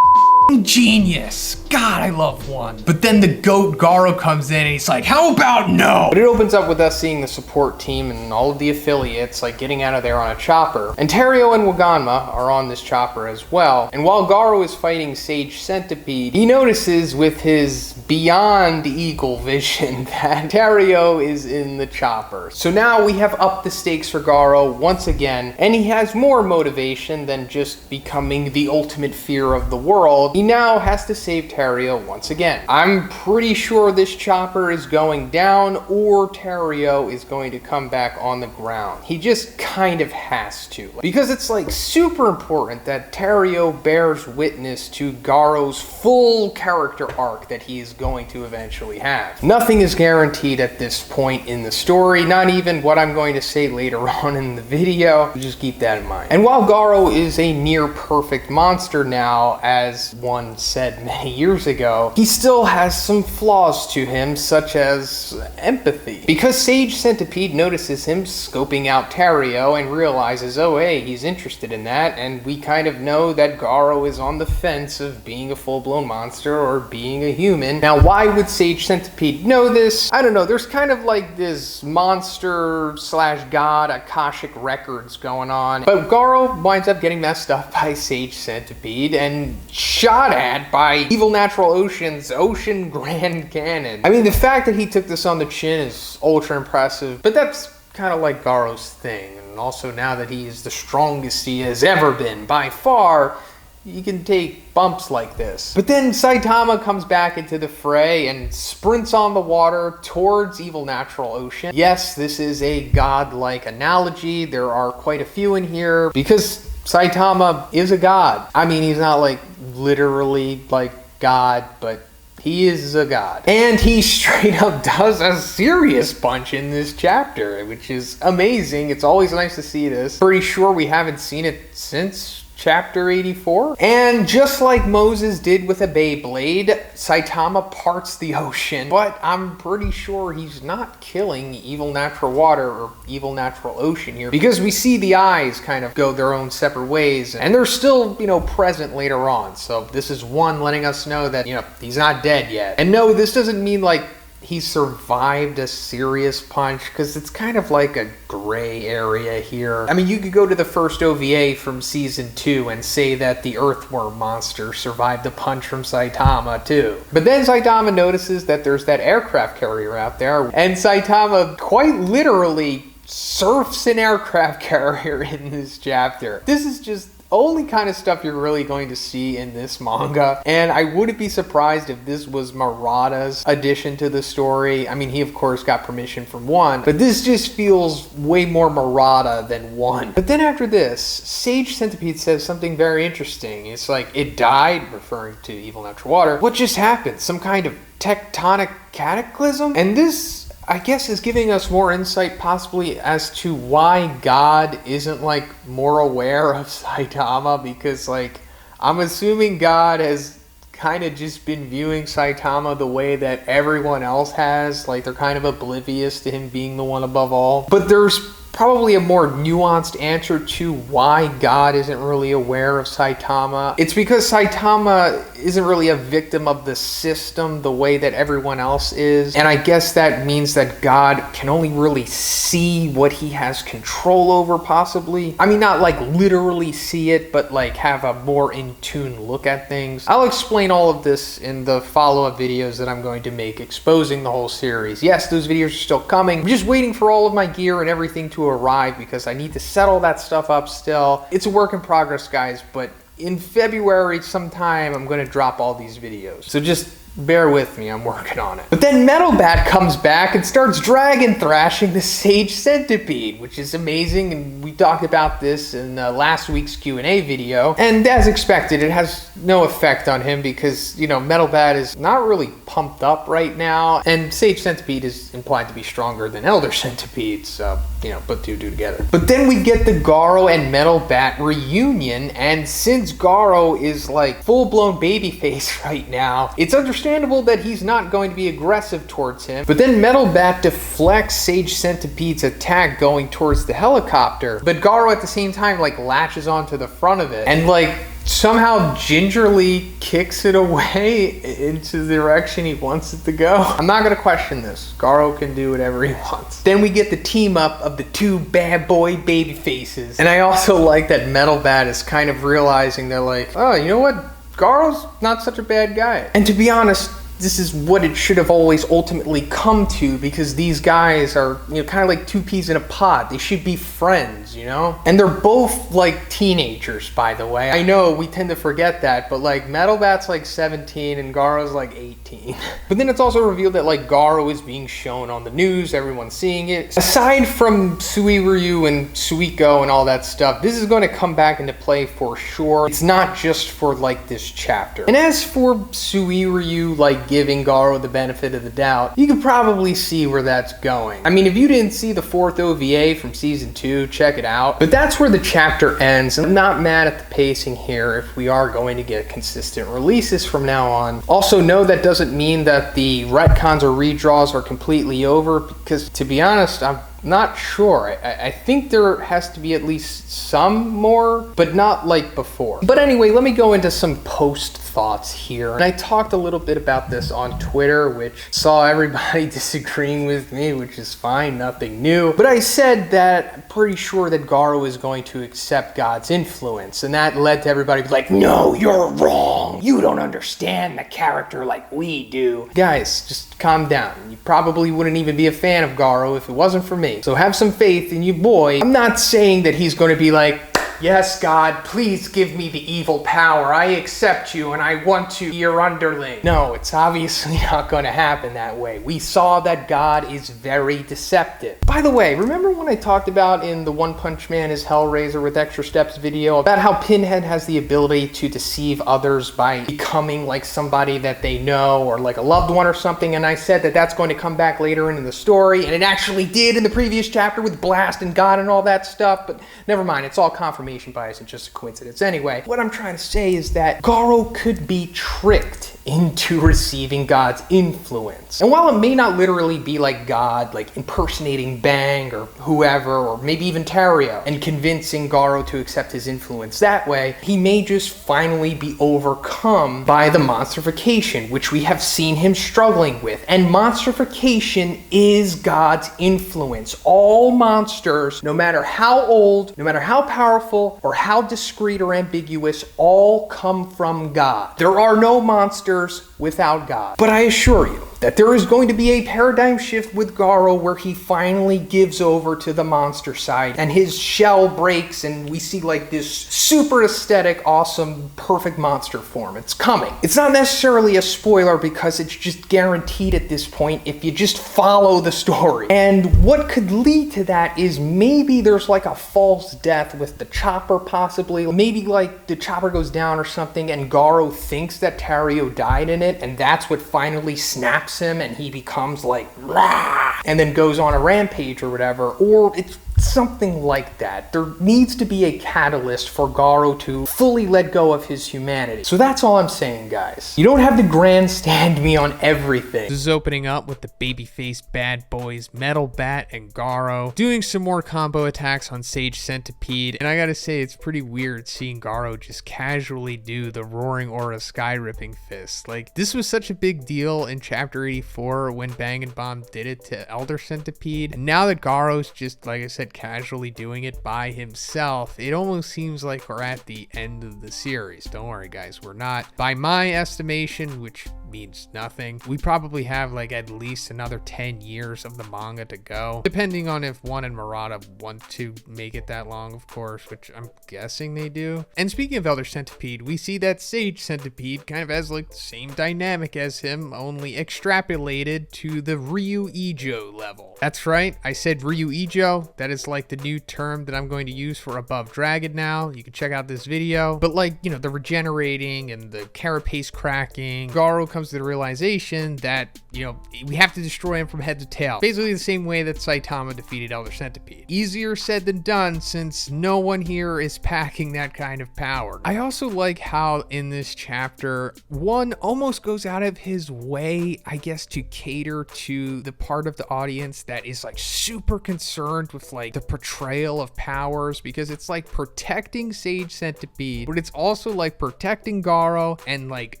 genius. God, I love One. But then the goat Garo comes in and he's like, how about no? But it opens up with us seeing the support team and all of the affiliates like getting out of there on a chopper. And Terio and Waganma are on this chopper as well. And while Garo is fighting Sage Centipede, he notices with his beyond eagle vision that Terio is in the chopper. So now we have upped the stakes for Garo once again, and he has more motivation than just becoming the ultimate fear of the world. he now has to save Terrio once again. I'm pretty sure this chopper is going down or Terrio is going to come back on the ground. He just kind of has to. Because it's like super important that Terrio bears witness to Garou's full character arc that he is going to eventually have. Nothing is guaranteed at this point in the story, not even what I'm going to say later on in the video. Just keep that in mind. And while Garou is a near perfect monster now, as one said many years ago, he still has some flaws to him, such as empathy. Because Sage Centipede notices him scoping out Terrio and realizes, oh hey, he's interested in that, and we kind of know that Garou is on the fence of being a full-blown monster or being a human. Now, why would Sage Centipede know this? I don't know, there's kind of like this monster slash god Akashic records going on, but Garou winds up getting messed up by Sage Centipede and shot at by Evil Natural Ocean's Ocean Grand Cannon. I mean, the fact that he took this on the chin is ultra impressive, but that's kind of like Garou's thing. And also now that he is the strongest he has ever been by far, you can take bumps like this. But then Saitama comes back into the fray and sprints on the water towards Evil Natural Ocean. Yes, this is a god-like analogy. There are quite a few in here because Saitama is a god. I mean, he's not like literally like God, but he is a god. And he straight up does a serious punch in this chapter, which is amazing. It's always nice to see this. Pretty sure we haven't seen it since chapter 84. And just like Moses did with a Beyblade, Saitama parts the ocean, but I'm pretty sure he's not killing Evil Natural Water or Evil Natural Ocean here, because we see the eyes kind of go their own separate ways, and they're still, you know, present later on. So this is one letting us know that, you know, he's not dead yet. And no, this doesn't mean like he survived a serious punch, because it's kind of like a gray area here. I mean, you could go to the first OVA from season 2 and say that the earthworm monster survived a punch from Saitama too. But then Saitama notices that there's that aircraft carrier out there, and Saitama quite literally surfs an aircraft carrier in this chapter. This is just only kind of stuff you're really going to see in this manga, and I wouldn't be surprised if this was Murata's addition to the story. I mean, he of course got permission from One, but this just feels way more Murata than One. But then after this, Sage Centipede says something very interesting. It's like, it died, referring to Evil Natural Water. What just happened? Some kind of tectonic cataclysm? And this, I guess, is giving us more insight possibly as to why God isn't like more aware of Saitama, because like I'm assuming God has kind of just been viewing Saitama the way that everyone else has, like they're kind of oblivious to him being the one above all. But there's probably a more nuanced answer to why God isn't really aware of Saitama. It's because Saitama isn't really a victim of the system the way that everyone else is. And I guess that means that God can only really see what he has control over, possibly. I mean, not like literally see it, but like have a more in tune look at things. I'll explain all of this in the follow-up videos that I'm going to make exposing the whole series. Yes, those videos are still coming. I'm just waiting for all of my gear and everything to arrive because I need to settle that stuff up still. It's a work in progress, guys, but in February sometime I'm going to drop all these videos. So just bear with me, I'm working on it. But then Metal Bat comes back and starts dragon thrashing the Sage Centipede, which is amazing, and we talked about this in last week's Q&A video. And as expected, it has no effect on him because, you know, Metal Bat is not really pumped up right now, and Sage Centipede is implied to be stronger than Elder Centipede, so, you know, put two and two together. But then we get the Garou and Metal Bat reunion, and since Garou is like full-blown babyface right now, it's understandable that he's not going to be aggressive towards him. But then Metal Bat deflects Sage Centipede's attack going towards the helicopter, but Garou at the same time like latches onto the front of it and like somehow gingerly kicks it away into the direction he wants it to go. I'm not gonna question this. Garou can do whatever he wants. Then we get the team up of the two bad boy baby faces. And I also like that Metal Bat is kind of realizing they're like, oh, you know what? Garou's not such a bad guy. And to be honest, this is what it should have always ultimately come to, because these guys are, kind of like two peas in a pod. They should be friends, And they're both like teenagers, by the way. I know we tend to forget that, but like Metal Bat's like 17 and Garo's like 18. But then it's also revealed that like Garo is being shown on the news, everyone's seeing it. Aside from Suiryu and Suiko and all that stuff, this is going to come back into play for sure. It's not just for like this chapter. And as for Suiryu like giving Garo the benefit of the doubt, you could probably see where that's going. I mean, if you didn't see the 4th OVA from season 2, check it out. But that's where the chapter ends. I'm not mad at the pacing here if we are going to get consistent releases from now on. Also, no, that doesn't mean that the retcons or redraws are completely over, because to be honest, I'm not sure. I think there has to be at least some more, but not like before. But anyway, let me go into some post thoughts here. And I talked a little bit about this on Twitter, which saw everybody disagreeing with me, which is fine, nothing new. But I said that I'm pretty sure that Garo is going to accept God's influence, and that led to everybody being like, no, you're wrong. You don't understand the character like we do. Guys, just calm down. You probably wouldn't even be a fan of Garo if it wasn't for me. So have some faith in your boy. I'm not saying that he's going to be like, yes, God, please give me the evil power. I accept you and I want to be your underling. No, it's obviously not going to happen that way. We saw that God is very deceptive. By the way, remember when I talked about in the One Punch Man is Hellraiser with Extra Steps video about how Pinhead has the ability to deceive others by becoming like somebody that they know or like a loved one or something, and I said that that's going to come back later in the story, and it actually did in the previous chapter with Blast and God and all that stuff, but never mind, it's all confirmation bias and just a coincidence. Anyway, what I'm trying to say is that Garo could be tricked into receiving God's influence. And while it may not literally be like God, like impersonating Bang or whoever, or maybe even Tario, and convincing Garo to accept his influence that way, he may just finally be overcome by the monstrification, which we have seen him struggling with. And monstrification is God's influence. All monsters, no matter how old, no matter how powerful, or how discreet or ambiguous, all come from God. There are no monsters without God. But I assure you that there is going to be a paradigm shift with Garo where he finally gives over to the monster side and his shell breaks and we see like this super aesthetic, awesome, perfect monster form. It's coming. It's not necessarily a spoiler because it's just guaranteed at this point if you just follow the story. And what could lead to that is maybe there's like a false death with the chopper possibly. Maybe like the chopper goes down or something and Garo thinks that Tario died in it and that's what finally snaps him and he becomes like blah, and then goes on a rampage or whatever, or it's something like that. There needs to be a catalyst for Garo to fully let go of his humanity. So that's all I'm saying, guys. You don't have to grandstand me on everything. This is opening up with the babyface bad boys Metal Bat and Garo doing some more combo attacks on Sage Centipede, and I gotta say it's pretty weird seeing Garo just casually do the Roaring Aura Sky Ripping Fist. Like, this was such a big deal in chapter 84 when Bang and Bomb did it to Elder Centipede, and now that Garo's just, like I said, casually doing it by himself, it almost seems like we're at the end of the series. Don't worry, guys, we're not. By my estimation, which means nothing, we probably have like at least another 10 years of the manga to go, depending on if One and Murata want to make it that long, of course, which I'm guessing they do. And speaking of Elder Centipede, we see that Sage Centipede kind of has like the same dynamic as him, only extrapolated to the Ryuijo level. That's right, I said Ryuijo. That is like the new term that I'm going to use for Above Dragon now. You can check out this video. But like, you know, the regenerating and the carapace cracking, Garo comes to the realization that, you know, we have to destroy him from head to tail. Basically the same way that Saitama defeated Elder Centipede. Easier said than done since no one here is packing that kind of power. I also like how in this chapter, One almost goes out of his way, I guess, to cater to the part of the audience that is like super concerned with like the portrayal of powers, because it's like protecting Sage Centipede, but it's also like protecting Garo and like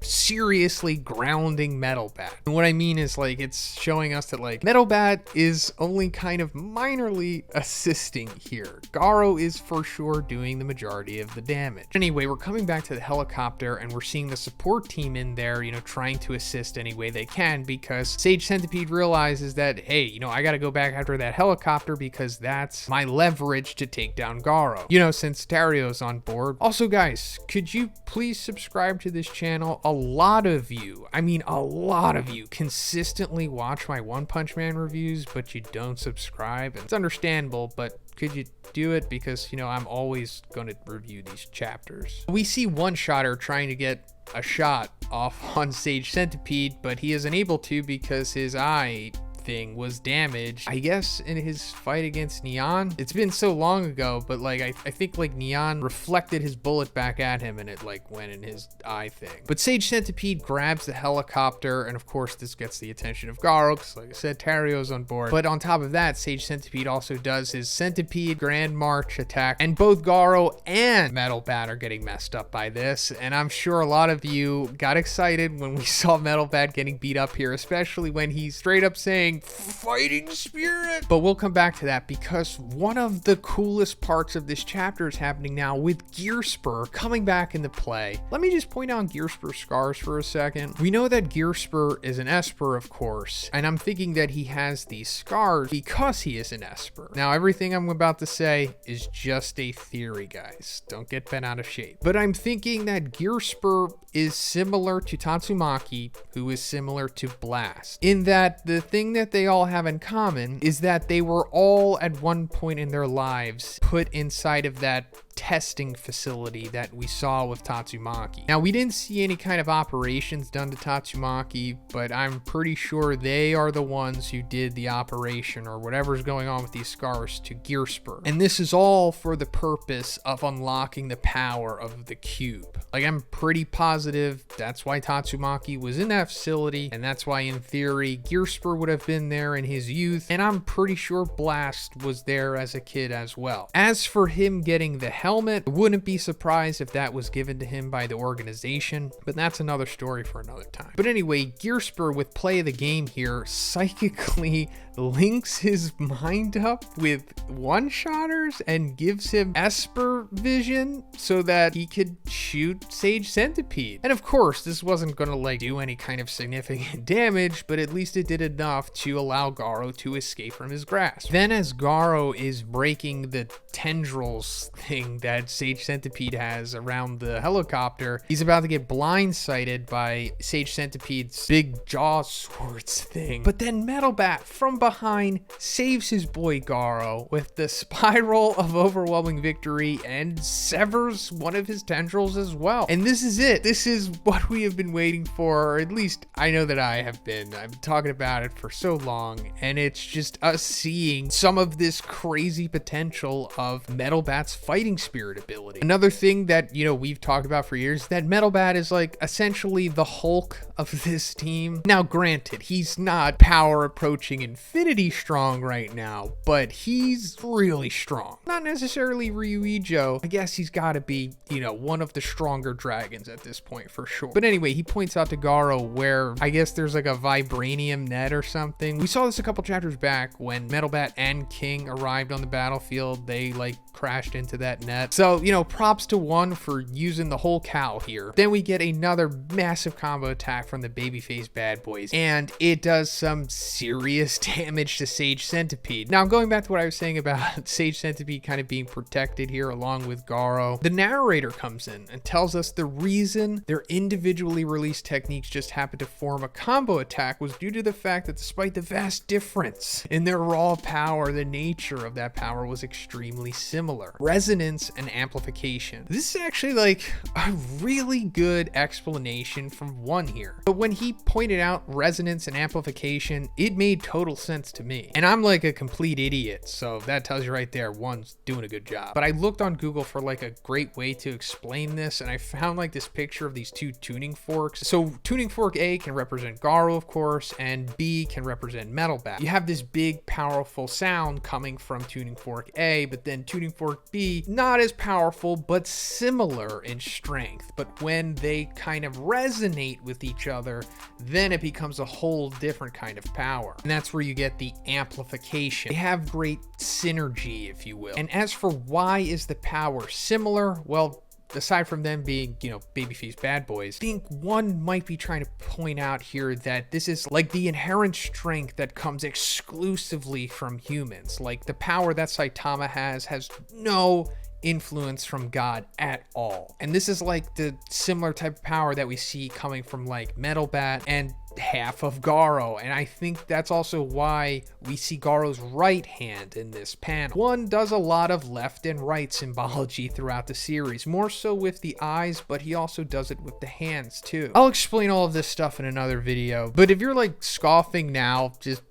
seriously grounding Metal Bat. And what I mean is, like, it's showing us that, like, Metal Bat is only kind of minorly assisting here. Garo is for sure doing the majority of the damage. Anyway, we're coming back to the helicopter and we're seeing the support team in there, you know, trying to assist any way they can, because Sage Centipede realizes that, hey, you know, I gotta go back after that helicopter because that's my leverage to take down Garo, you know, since Tario's on board. Also, guys, could you please subscribe to this channel? A lot of you, I mean a lot of you, consistently watch my One Punch Man reviews, but you don't subscribe, and it's understandable, but could you do it? Because, you know, I'm always going to review these chapters. We see One-Shotter trying to get a shot off on Sage Centipede, but he is unable to because his eye thing was damaged, I guess, in his fight against Neon. It's been so long ago, but like I think like Neon reflected his bullet back at him and it like went in his eye thing. But Sage Centipede grabs the helicopter, and of course this gets the attention of Garo because, like I said, Tario's on board. But on top of that, Sage Centipede also does his Centipede Grand March attack, and both Garo and Metal Bat are getting messed up by this, and I'm sure a lot of you got excited when we saw Metal Bat getting beat up here, especially when he's straight up saying fighting spirit. But we'll come back to that, because one of the coolest parts of this chapter is happening now with Gearspur coming back into play. Let me just point out Gearspur's scars for a second. We know that Gearspur is an Esper, of course, and I'm thinking that he has these scars because he is an Esper. Now, everything I'm about to say is just a theory, guys. Don't get bent out of shape. But I'm thinking that Gearspur is similar to Tatsumaki, who is similar to Blast, in that the thing that they all have in common is that they were all at one point in their lives put inside of that testing facility that we saw with Tatsumaki. Now, we didn't see any kind of operations done to Tatsumaki, but I'm pretty sure they are the ones who did the operation or whatever's going on with these scars to Gearspur. And this is all for the purpose of unlocking the power of the cube. Like, I'm pretty positive that's why Tatsumaki was in that facility, and that's why, in theory, Gearspur would have been there in his youth, and I'm pretty sure Blast was there as a kid as well. As for him getting the helmet, I wouldn't be surprised if that was given to him by the organization, but that's another story for another time. But anyway, Gearspur, with play of the game here, psychically links his mind up with One-Shotters and gives him Esper vision so that he could shoot Sage Centipede. And of course, this wasn't gonna like do any kind of significant damage, but at least it did enough to allow Garo to escape from his grasp. Then, as Garo is breaking the tendrils thing that Sage Centipede has around the helicopter, he's about to get blindsided by Sage Centipede's big jaw swords thing. But then Metal Bat from behind saves his boy Garo with the spiral of overwhelming victory and severs one of his tendrils as well. And this is it. This is what we have been waiting for, or at least I know that I have been. I've been talking about it for so long, and it's just us seeing some of this crazy potential of Metal Bat's fighting spirit ability. Another thing that, you know, we've talked about for years, that Metal Bat is like essentially the Hulk of this team. Now, granted, he's not power approaching infinity strong right now, but he's really strong. Not necessarily Ryuijo. I guess he's got to be, you know, one of the stronger dragons at this point for sure. But anyway, he points out to Garo where I guess there's like a vibranium net or something. We saw this a couple chapters back when Metal Bat and King arrived on the battlefield. They like crashed into that net. So, you know, props to One for using the whole cow here. Then we get another massive combo attack from the babyface bad boys, and it does some serious damage to Sage Centipede. Now, going back to what I was saying about Sage Centipede kind of being protected here along with Garo, the narrator comes in and tells us the reason their individually released techniques just happened to form a combo attack was due to the fact that despite the vast difference in their raw power, the nature of that power was extremely similar. Resonance and amplification. This is actually like a really good explanation from One here. But when he pointed out resonance and amplification, it made total sense to me. And I'm like a complete idiot, so that tells you right there, One's doing a good job. But I looked on Google for like a great way to explain this, and I found like this picture of these two tuning forks. So tuning fork A can represent Garo, of course, and B can represent Metal Bat. You have this big, powerful sound coming from tuning fork A, but then tuning Fork B, not as powerful, but similar in strength. But when they kind of resonate with each other, then it becomes a whole different kind of power. And that's where you get the amplification. They have great synergy, if you will. And as for why is the power similar, well, aside from them being, babyface bad boys, I think one might be trying to point out here that this is like the inherent strength that comes exclusively from humans. Like the power that Saitama has no influence from God at all. And this is like the similar type of power that we see coming from like Metal Bat and half of Garo, and I think that's also why we see Garo's right hand in this panel. One does a lot of left and right symbology throughout the series, more so with the eyes, but he also does it with the hands too. I'll explain all of this stuff in another video, but if you're like scoffing now, just,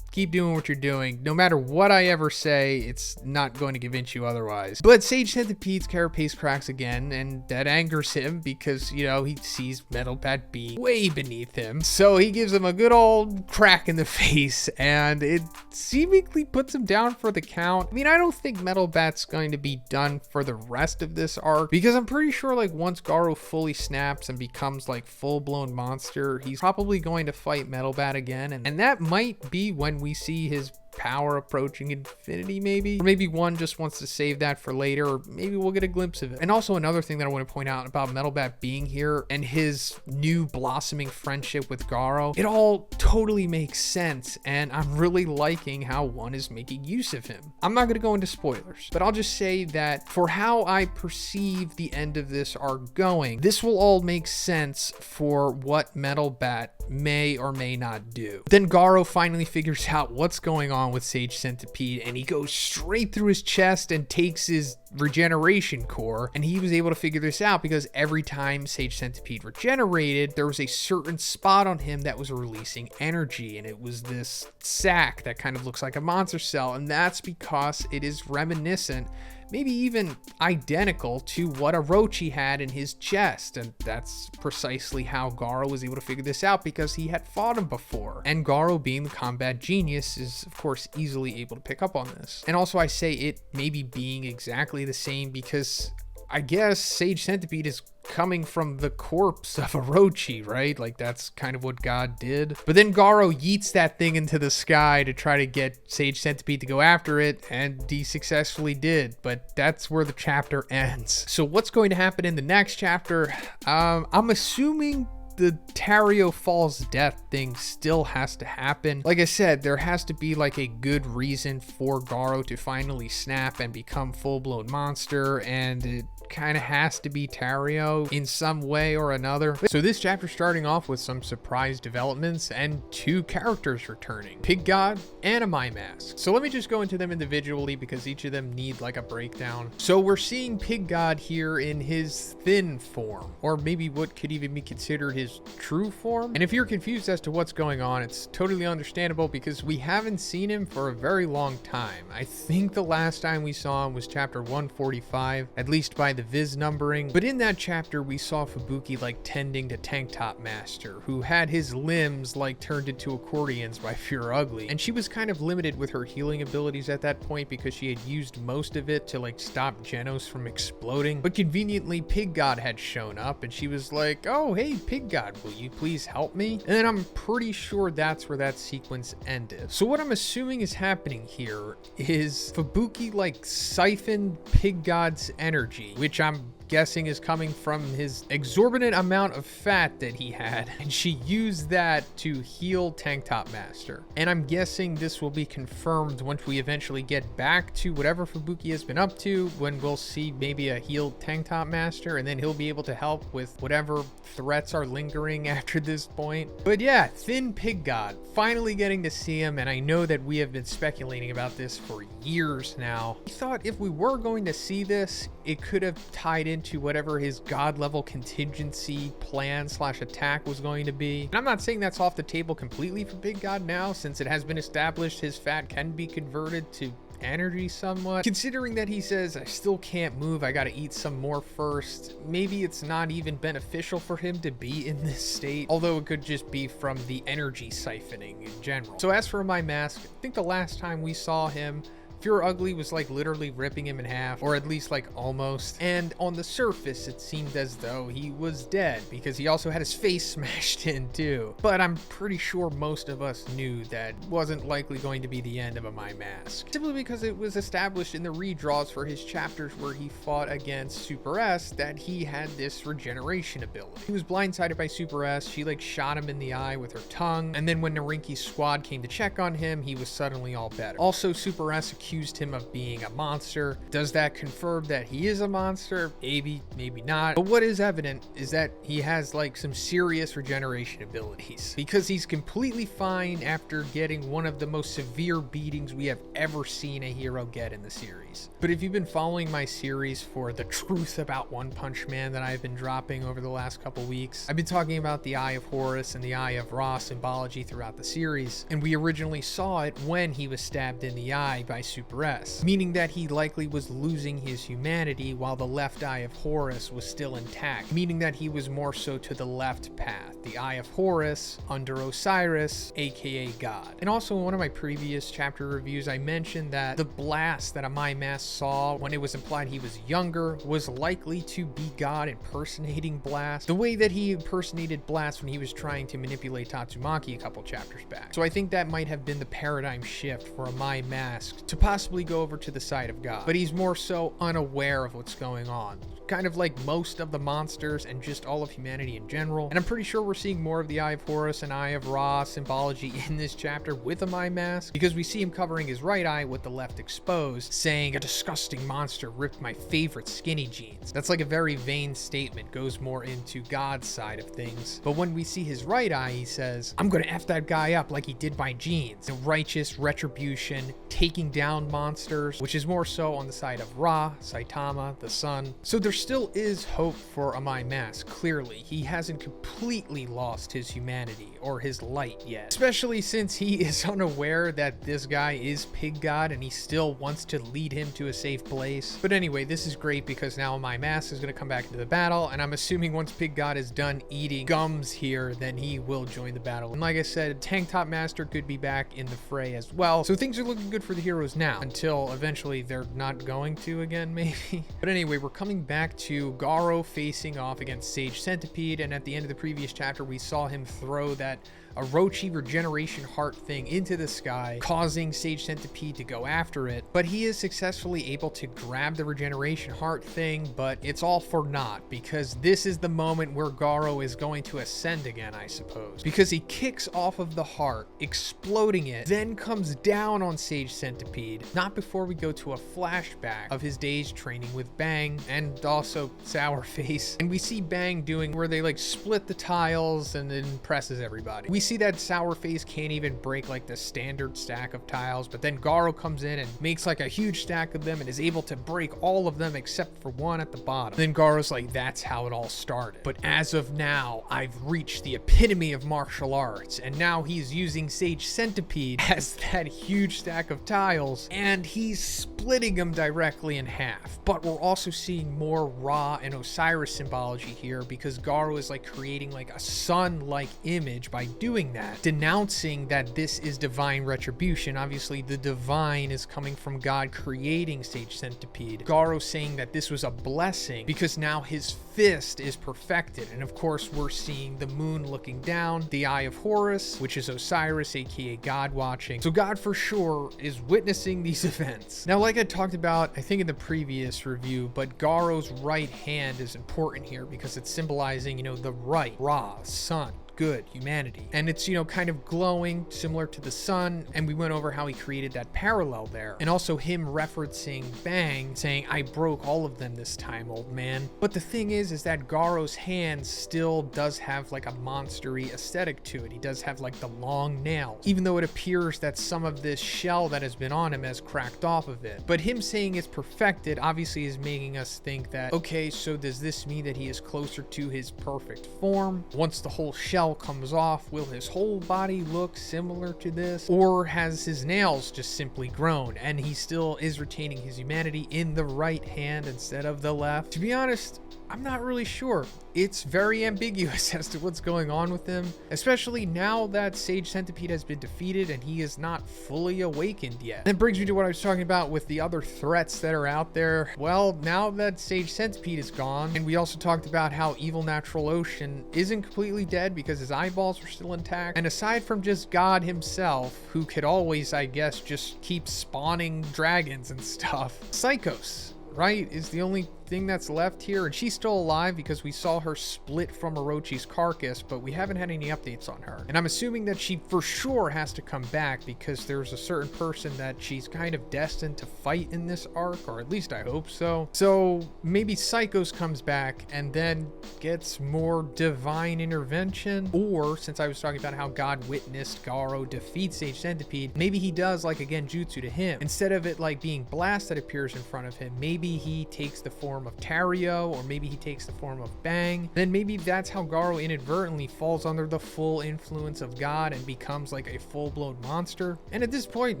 keep doing what you're doing. No matter what I ever say, it's not going to convince you otherwise. But Sage Centipede's carapace cracks again, and that angers him because, he sees Metal Bat B way beneath him. So he gives him a good old crack in the face, and it seemingly puts him down for the count. I mean, I don't think Metal Bat's going to be done for the rest of this arc, because I'm pretty sure like once Garo fully snaps and becomes like full-blown monster, he's probably going to fight Metal Bat again, and that might be when we see his power approaching infinity, maybe, or maybe one just wants to save that for later, or maybe we'll get a glimpse of it. And also another thing that I want to point out about Metal Bat being here and his new blossoming friendship with Garo, it all totally makes sense, and I'm really liking how one is making use of him. I'm not going to go into spoilers, but I'll just say that for how I perceive the end of this arc going, this will all make sense for what Metal Bat may or may not do. Then Garo finally figures out what's going on with Sage Centipede, and he goes straight through his chest and takes his regeneration core. And he was able to figure this out because every time Sage Centipede regenerated, there was a certain spot on him that was releasing energy, and it was this sac that kind of looks like a monster cell, and that's because it is reminiscent, maybe even identical to what Orochi had in his chest. And that's precisely how Garo was able to figure this out, because he had fought him before. And Garo, being the combat genius, is of course easily able to pick up on this. And also I say it maybe being exactly the same because I guess Sage Centipede is coming from the corpse of Orochi, right? Like that's kind of what God did. But then Garo yeets that thing into the sky to try to get Sage Centipede to go after it, and he successfully did. But that's where the chapter ends. So what's going to happen in the next chapter? I'm assuming the Tario Falls death thing still has to happen. Like I said, there has to be like a good reason for Garo to finally snap and become full-blown monster, and it kind of has to be Tario in some way or another. So this chapter starting off with some surprise developments and two characters returning, Pig God and a My Mask. So let me just go into them individually because each of them need like a breakdown. So we're seeing Pig God here in his thin form, or maybe what could even be considered his true form. And if you're confused as to what's going on, it's totally understandable because we haven't seen him for a very long time. I think the last time we saw him was chapter 145, at least by the Viz numbering. But in that chapter, we saw Fubuki like tending to Tank Top Master, who had his limbs like turned into accordions by Fear Ugly. And she was kind of limited with her healing abilities at that point because she had used most of it to like stop Genos from exploding. But conveniently, Pig God had shown up and she was like, oh, hey, Pig God, will you please help me? And then I'm pretty sure that's where that sequence ended. So what I'm assuming is happening here is Fubuki like siphoned Pig God's energy, which I'm guessing is coming from his exorbitant amount of fat that he had, and she used that to heal Tank Top Master. And I'm guessing this will be confirmed once we eventually get back to whatever Fubuki has been up to, when we'll see maybe a healed Tank Top Master, and then he'll be able to help with whatever threats are lingering after this point. But yeah, Thin Pig God, finally getting to see him, and I know that we have been speculating about this for years now. I thought if we were going to see this, it could have tied into whatever his god level contingency plan / attack was going to be. And I'm not saying that's off the table completely for Big God now, since it has been established his fat can be converted to energy somewhat. Considering that he says, I still can't move, I gotta eat some more first, maybe it's not even beneficial for him to be in this state, although it could just be from the energy siphoning in general. So as for My Mask, I think the last time we saw him, Pure Ugly was like literally ripping him in half, or at least like almost. And on the surface, it seemed as though he was dead because he also had his face smashed in too. But I'm pretty sure most of us knew that wasn't likely going to be the end of a My Mask, simply because it was established in the redraws for his chapters where he fought against Super S that he had this regeneration ability. He was blindsided by Super S. She like shot him in the eye with her tongue, and then when Narinki's squad came to check on him, he was suddenly all better. Also, Super S accused him of being a monster. Does that confirm that he is a monster? Maybe, maybe not. But what is evident is that he has like some serious regeneration abilities, because he's completely fine after getting one of the most severe beatings we have ever seen a hero get in the series. But if you've been following my series for the truth about One Punch Man that I've been dropping over the last couple weeks, I've been talking about the Eye of Horus and the Eye of Ra symbology throughout the series, and we originally saw it when he was stabbed in the eye by Super S, meaning that he likely was losing his humanity while the left eye of Horus was still intact, meaning that he was more so to the left path, the Eye of Horus under Osiris, aka God. And also in one of my previous chapter reviews, I mentioned that the blast that a My Mask saw when it was implied he was younger was likely to be God impersonating Blast, the way that he impersonated Blast when he was trying to manipulate Tatsumaki a couple chapters back. So I think that might have been the paradigm shift for a My Mask to possibly go over to the side of God, but he's more so unaware of what's going on, kind of like most of the monsters and just all of humanity in general. And I'm pretty sure we're seeing more of the Eye of Horus and Eye of Ra symbology in this chapter with a My Mask, because we see him covering his right eye with the left exposed, saying, "A disgusting monster ripped my favorite skinny jeans." That's like a very vain statement, goes more into God's side of things. But when we see his right eye, he says, "I'm gonna F that guy up like he did my jeans." A righteous retribution, taking down monsters, which is more so on the side of Ra, Saitama, the sun. So there still is hope for a My Mask, clearly. He hasn't completely lost his humanity or his light yet, especially since he is unaware that this guy is Pig God and he still wants to lead him to a safe place. But anyway, this is great because now My Mask is going to come back into the battle, and I'm assuming once Pig God is done eating gums here, then he will join the battle. And like I said, Tank Top Master could be back in the fray as well. So things are looking good for the heroes now, until eventually they're not going to again, maybe. But anyway, we're coming back to Garo facing off against Sage Centipede, and at the end of the previous chapter, we saw him throw that Orochi regeneration heart thing into the sky, causing Sage Centipede to go after it. But he is successfully able to grab the regeneration heart thing, but it's all for naught, because this is the moment where Garo is going to ascend again, I suppose. Because he kicks off of the heart, exploding it, then comes down on Sage Centipede, not before we go to a flashback of his days training with Bang, and also Sour Face. And we see Bang doing where they like split the tiles and then presses everybody. We see that Sour Face can't even break like the standard stack of tiles, but then Garo comes in and makes like a huge stack of them and is able to break all of them except for one at the bottom. Then Garo's like, that's how it all started. But as of now, I've reached the epitome of martial arts, and now he's using Sage Centipede as that huge stack of tiles, and he's splitting them directly in half. But we're also seeing more Ra and Osiris symbology here, because Garo is like creating like a sun-like image by doing that, denouncing that this is divine retribution. Obviously, the divine is coming from God creating Sage Centipede. Garo saying that this was a blessing because now his fist is perfected. And of course, we're seeing the moon looking down, the Eye of Horus, which is Osiris, aka God watching. So God for sure is witnessing these events. Now, like I talked about, I think in the previous review, but Garo's right hand is important here because it's symbolizing, the right, Ra, sun, good, humanity. And it's, kind of glowing, similar to the sun, and we went over how he created that parallel there. And also him referencing Bang, saying, I broke all of them this time, old man. But the thing is that Garo's hand still does have like a monstery aesthetic to it. He does have like the long nails, even though it appears that some of this shell that has been on him has cracked off of it. But him saying it's perfected obviously is making us think that, okay, so does this mean that he is closer to his perfect form? Once the whole shell comes off, will his whole body look similar to this? Or has his nails just simply grown and he still is retaining his humanity in the right hand instead of the left? To be honest, I'm not really sure. It's very ambiguous as to what's going on with him, especially now that Sage Centipede has been defeated and he is not fully awakened yet. That brings me to what I was talking about with the other threats that are out there. Well, now that Sage Centipede is gone, and we also talked about how Evil Natural Ocean isn't completely dead because his eyeballs are still intact, and aside from just God himself, who could always, I guess, just keep spawning dragons and stuff, Psychos, right, is the only thing that's left here, and she's still alive because we saw her split from Orochi's carcass, but we haven't had any updates on her. And I'm assuming that she for sure has to come back because there's a certain person that she's kind of destined to fight in this arc, or at least I hope so. So maybe Psychos comes back and then gets more divine intervention, or since I was talking about how God witnessed Garo defeat Sage Centipede, maybe he does like a genjutsu to him. Instead of it like being blast that appears in front of him, maybe he takes the form of Tario, or maybe he takes the form of Bang. Then maybe that's how Garo inadvertently falls under the full influence of God and becomes like a full-blown monster. And at this point,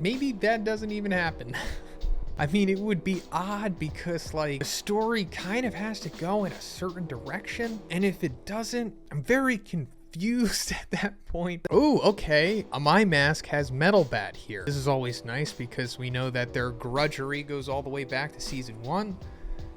maybe that doesn't even happen. I mean, it would be odd because like the story kind of has to go in a certain direction, and if it doesn't, I'm very confused at that point. Oh, okay. A My Mask has Metal Bat here. This is always nice because we know that their grudgery goes all the way back to season 1.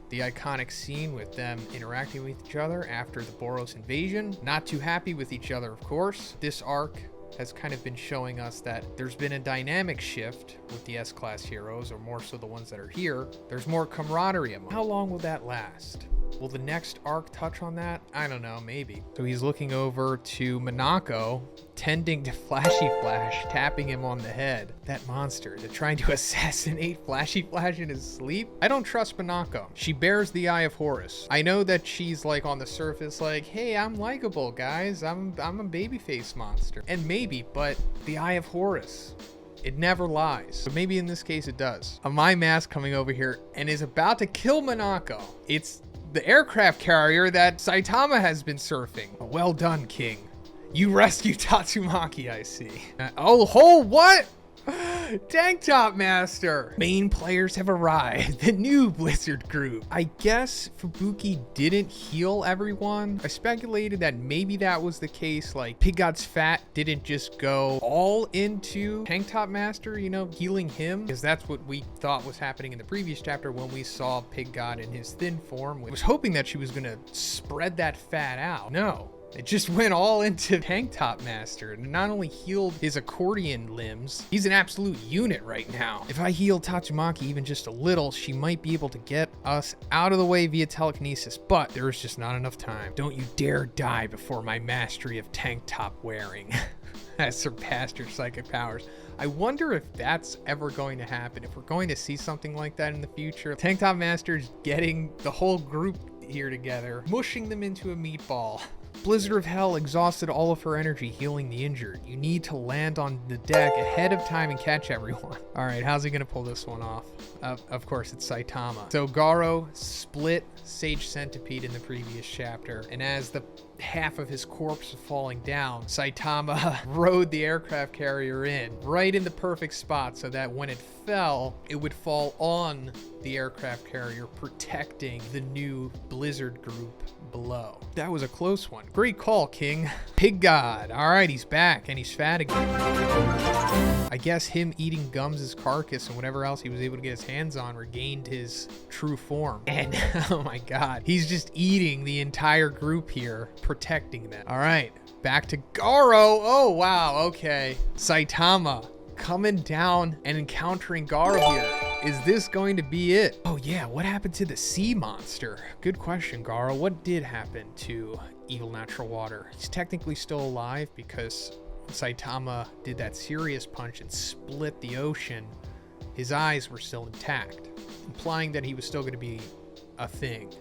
The iconic scene with them interacting with each other after the Boros invasion. Not too happy with each other, of course. This arc has kind of been showing us that there's been a dynamic shift with the S-class heroes, or more so the ones that are here. There's more camaraderie among them. How long will that last? Will the next arc touch on that? I don't know, maybe. So he's looking over to Minako, tending to Flashy Flash, tapping him on the head. That monster, is it trying to assassinate Flashy Flash in his sleep? I don't trust Minako. She bears the Eye of Horus. I know that she's like on the surface like, hey, I'm likable, guys. I'm a babyface monster. And maybe, but the Eye of Horus, it never lies. But maybe in this case it does. A My Mask coming over here and is about to kill Minako. It's the aircraft carrier that Saitama has been surfing. Well done, King. You rescued Tatsumaki, I see. What? Tank Top Master. Main players have arrived. The new Blizzard group. I guess Fubuki didn't heal everyone. I speculated that maybe that was the case. Like Pig God's Fat didn't just go all into Tank Top Master, you know, healing him, because that's what we thought was happening in the previous chapter when we saw Pig God in his thin form. I was hoping that she was gonna spread that fat out. No. It just went all into Tank Top Master and not only healed his accordion limbs, he's an absolute unit right now. If I heal Tatsumaki even just a little, she might be able to get us out of the way via telekinesis, but there is just not enough time. Don't you dare die before my mastery of tank top wearing has surpassed your psychic powers. I wonder if that's ever going to happen, if we're going to see something like that in the future. Tank Top Master's getting the whole group here together, mushing them into a meatball. Blizzard of Hell exhausted all of her energy healing the injured. You need to land on the deck ahead of time and catch everyone. All right, how's he gonna pull this one off? Of course, it's Saitama. So Garo split Sage Centipede in the previous chapter, and as the half of his corpse was falling down, Saitama rode the aircraft carrier in right in the perfect spot so that when it fell, it would fall on the aircraft carrier, protecting the new Blizzard group below. That was a close one. Great call, King. Pig God. All right, he's back and he's fat again. I guess him eating Gums' carcass and whatever else he was able to get his hands on regained his true form. And oh my God, he's just eating the entire group here, protecting them. All right, back to Garo. Oh, wow. Okay. Saitama coming down and encountering Garo here. Is this going to be it? Oh yeah, what happened to the sea monster? Good question, Garo. What did happen to Evil Natural Water? He's technically still alive because Saitama did that serious punch and split the ocean. His eyes were still intact, implying that he was still going to be a thing.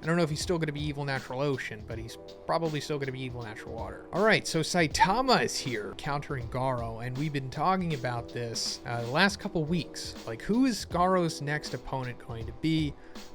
I don't know if he's still going to be Evil Natural Ocean, but he's probably still going to be Evil Natural Water. All right, so Saitama is here countering Garo, and we've been talking about this the last couple weeks. Like, who is Garo's next opponent going to be?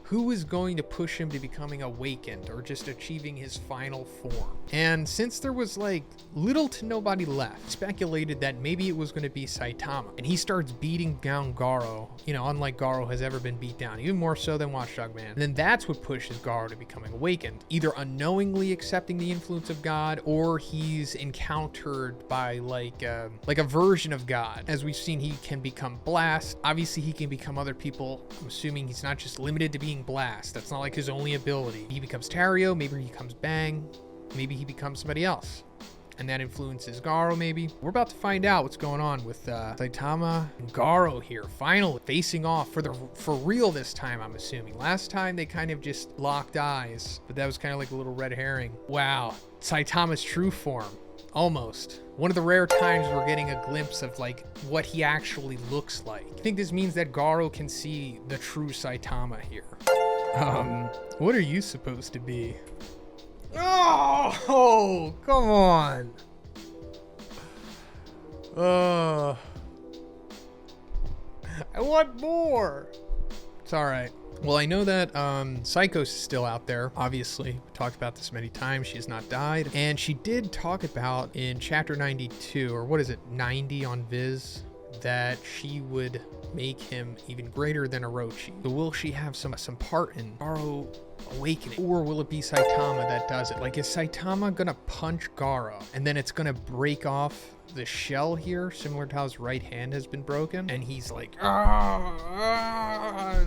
who is going to push him to becoming awakened or just achieving his final form. And since there was like little to nobody left, speculated that maybe it was going to be Saitama. And he starts beating down Garo, you know, unlike Garo has ever been beat down, even more so than Watchdog Man. And then that's what pushes Garo to becoming awakened, either unknowingly accepting the influence of God, or he's encountered by like a version of God. As we've seen, he can become Blast. Obviously, he can become other people. I'm assuming he's not just limited to being Blast. That's not like his only ability. He becomes Tario, maybe he becomes Bang, maybe he becomes somebody else. And that influences Garo, maybe. We're about to find out what's going on with Saitama and Garo here, finally facing off for real this time, I'm assuming. Last time they kind of just locked eyes, but that was kind of like a little red herring. Wow, Saitama's true form, almost. One of the rare times we're getting a glimpse of like what he actually looks like. I think this means that Garo can see the true Saitama here. What are you supposed to be? Oh, come on. I want more. It's all right. Well, I know that Psychos is still out there, obviously. We talked about this many times. She has not died. And she did talk about in chapter 92, or what is it, 90 on Viz, that she would make him even greater than Orochi. So will she have some part in Garo awakening? Or will it be Saitama that does it? Like, is Saitama gonna punch Garo and then it's gonna break off the shell here, similar to how his right hand has been broken? And he's like, I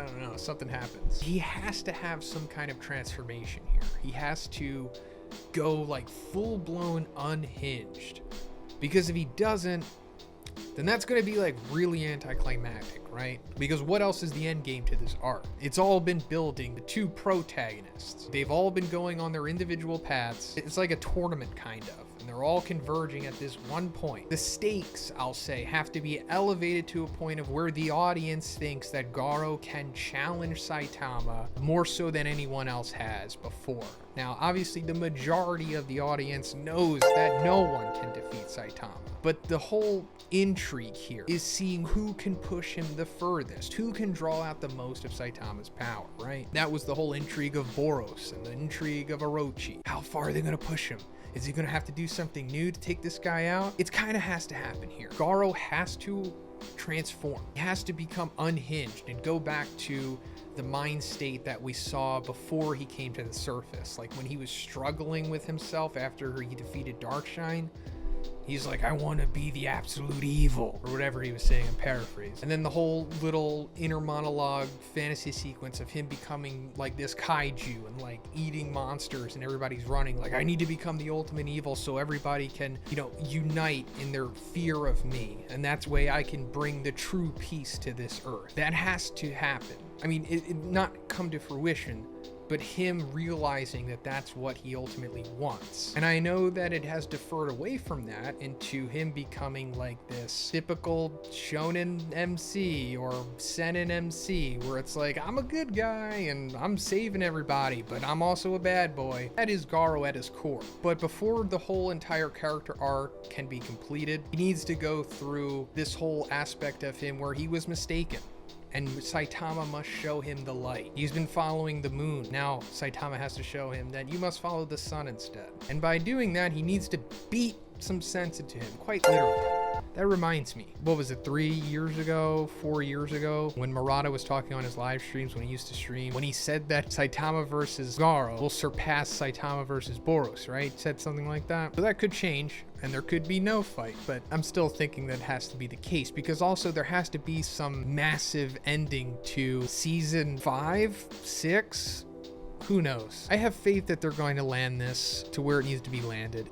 don't know, something happens. He has to have some kind of transformation here. He has to go like full-blown unhinged. Because if he doesn't, then that's going to be like really anticlimactic, right? Because what else is the end game to this arc? It's all been building the two protagonists. They've all been going on their individual paths. It's like a tournament kind of, and they're all converging at this one point. The stakes, I'll say, have to be elevated to a point of where the audience thinks that Garo can challenge Saitama more so than anyone else has before. Now, obviously, the majority of the audience knows that no one can defeat Saitama. But the whole intrigue here is seeing who can push him the furthest, who can draw out the most of Saitama's power, right? That was the whole intrigue of Boros and the intrigue of Orochi. How far are they going to push him? Is he going to have to do something new to take this guy out? It kind of has to happen here. Garo has to transform. He has to become unhinged and go back to the mind state that we saw before he came to the surface. Like when he was struggling with himself after he defeated Darkshine. He's like, I want to be the absolute evil, or whatever he was saying, I'm paraphrasing. And then the whole little inner monologue fantasy sequence of him becoming like this kaiju and like eating monsters and everybody's running. Like, I need to become the ultimate evil so everybody can, you know, unite in their fear of me. And that's the way I can bring the true peace to this earth. That has to happen. I mean, it not come to fruition, but him realizing that that's what he ultimately wants. And I know that it has deferred away from that into him becoming like this typical shonen MC or seinen MC, where it's like, I'm a good guy and I'm saving everybody, but I'm also a bad boy. That is Garo at his core. But before the whole entire character arc can be completed, he needs to go through this whole aspect of him where he was mistaken. And Saitama must show him the light. He's been following the moon. Now Saitama has to show him that you must follow the sun instead. And by doing that, he needs to beat some sense into him, quite literally. That reminds me, what was it, 4 years ago, when Murata was talking on his live streams when he used to stream, when he said that Saitama versus Garo will surpass Saitama versus Boros, right? Said something like that. So that could change, and there could be no fight, but I'm still thinking that has to be the case, because also there has to be some massive ending to season 5, 6, who knows? I have faith that they're going to land this to where it needs to be landed.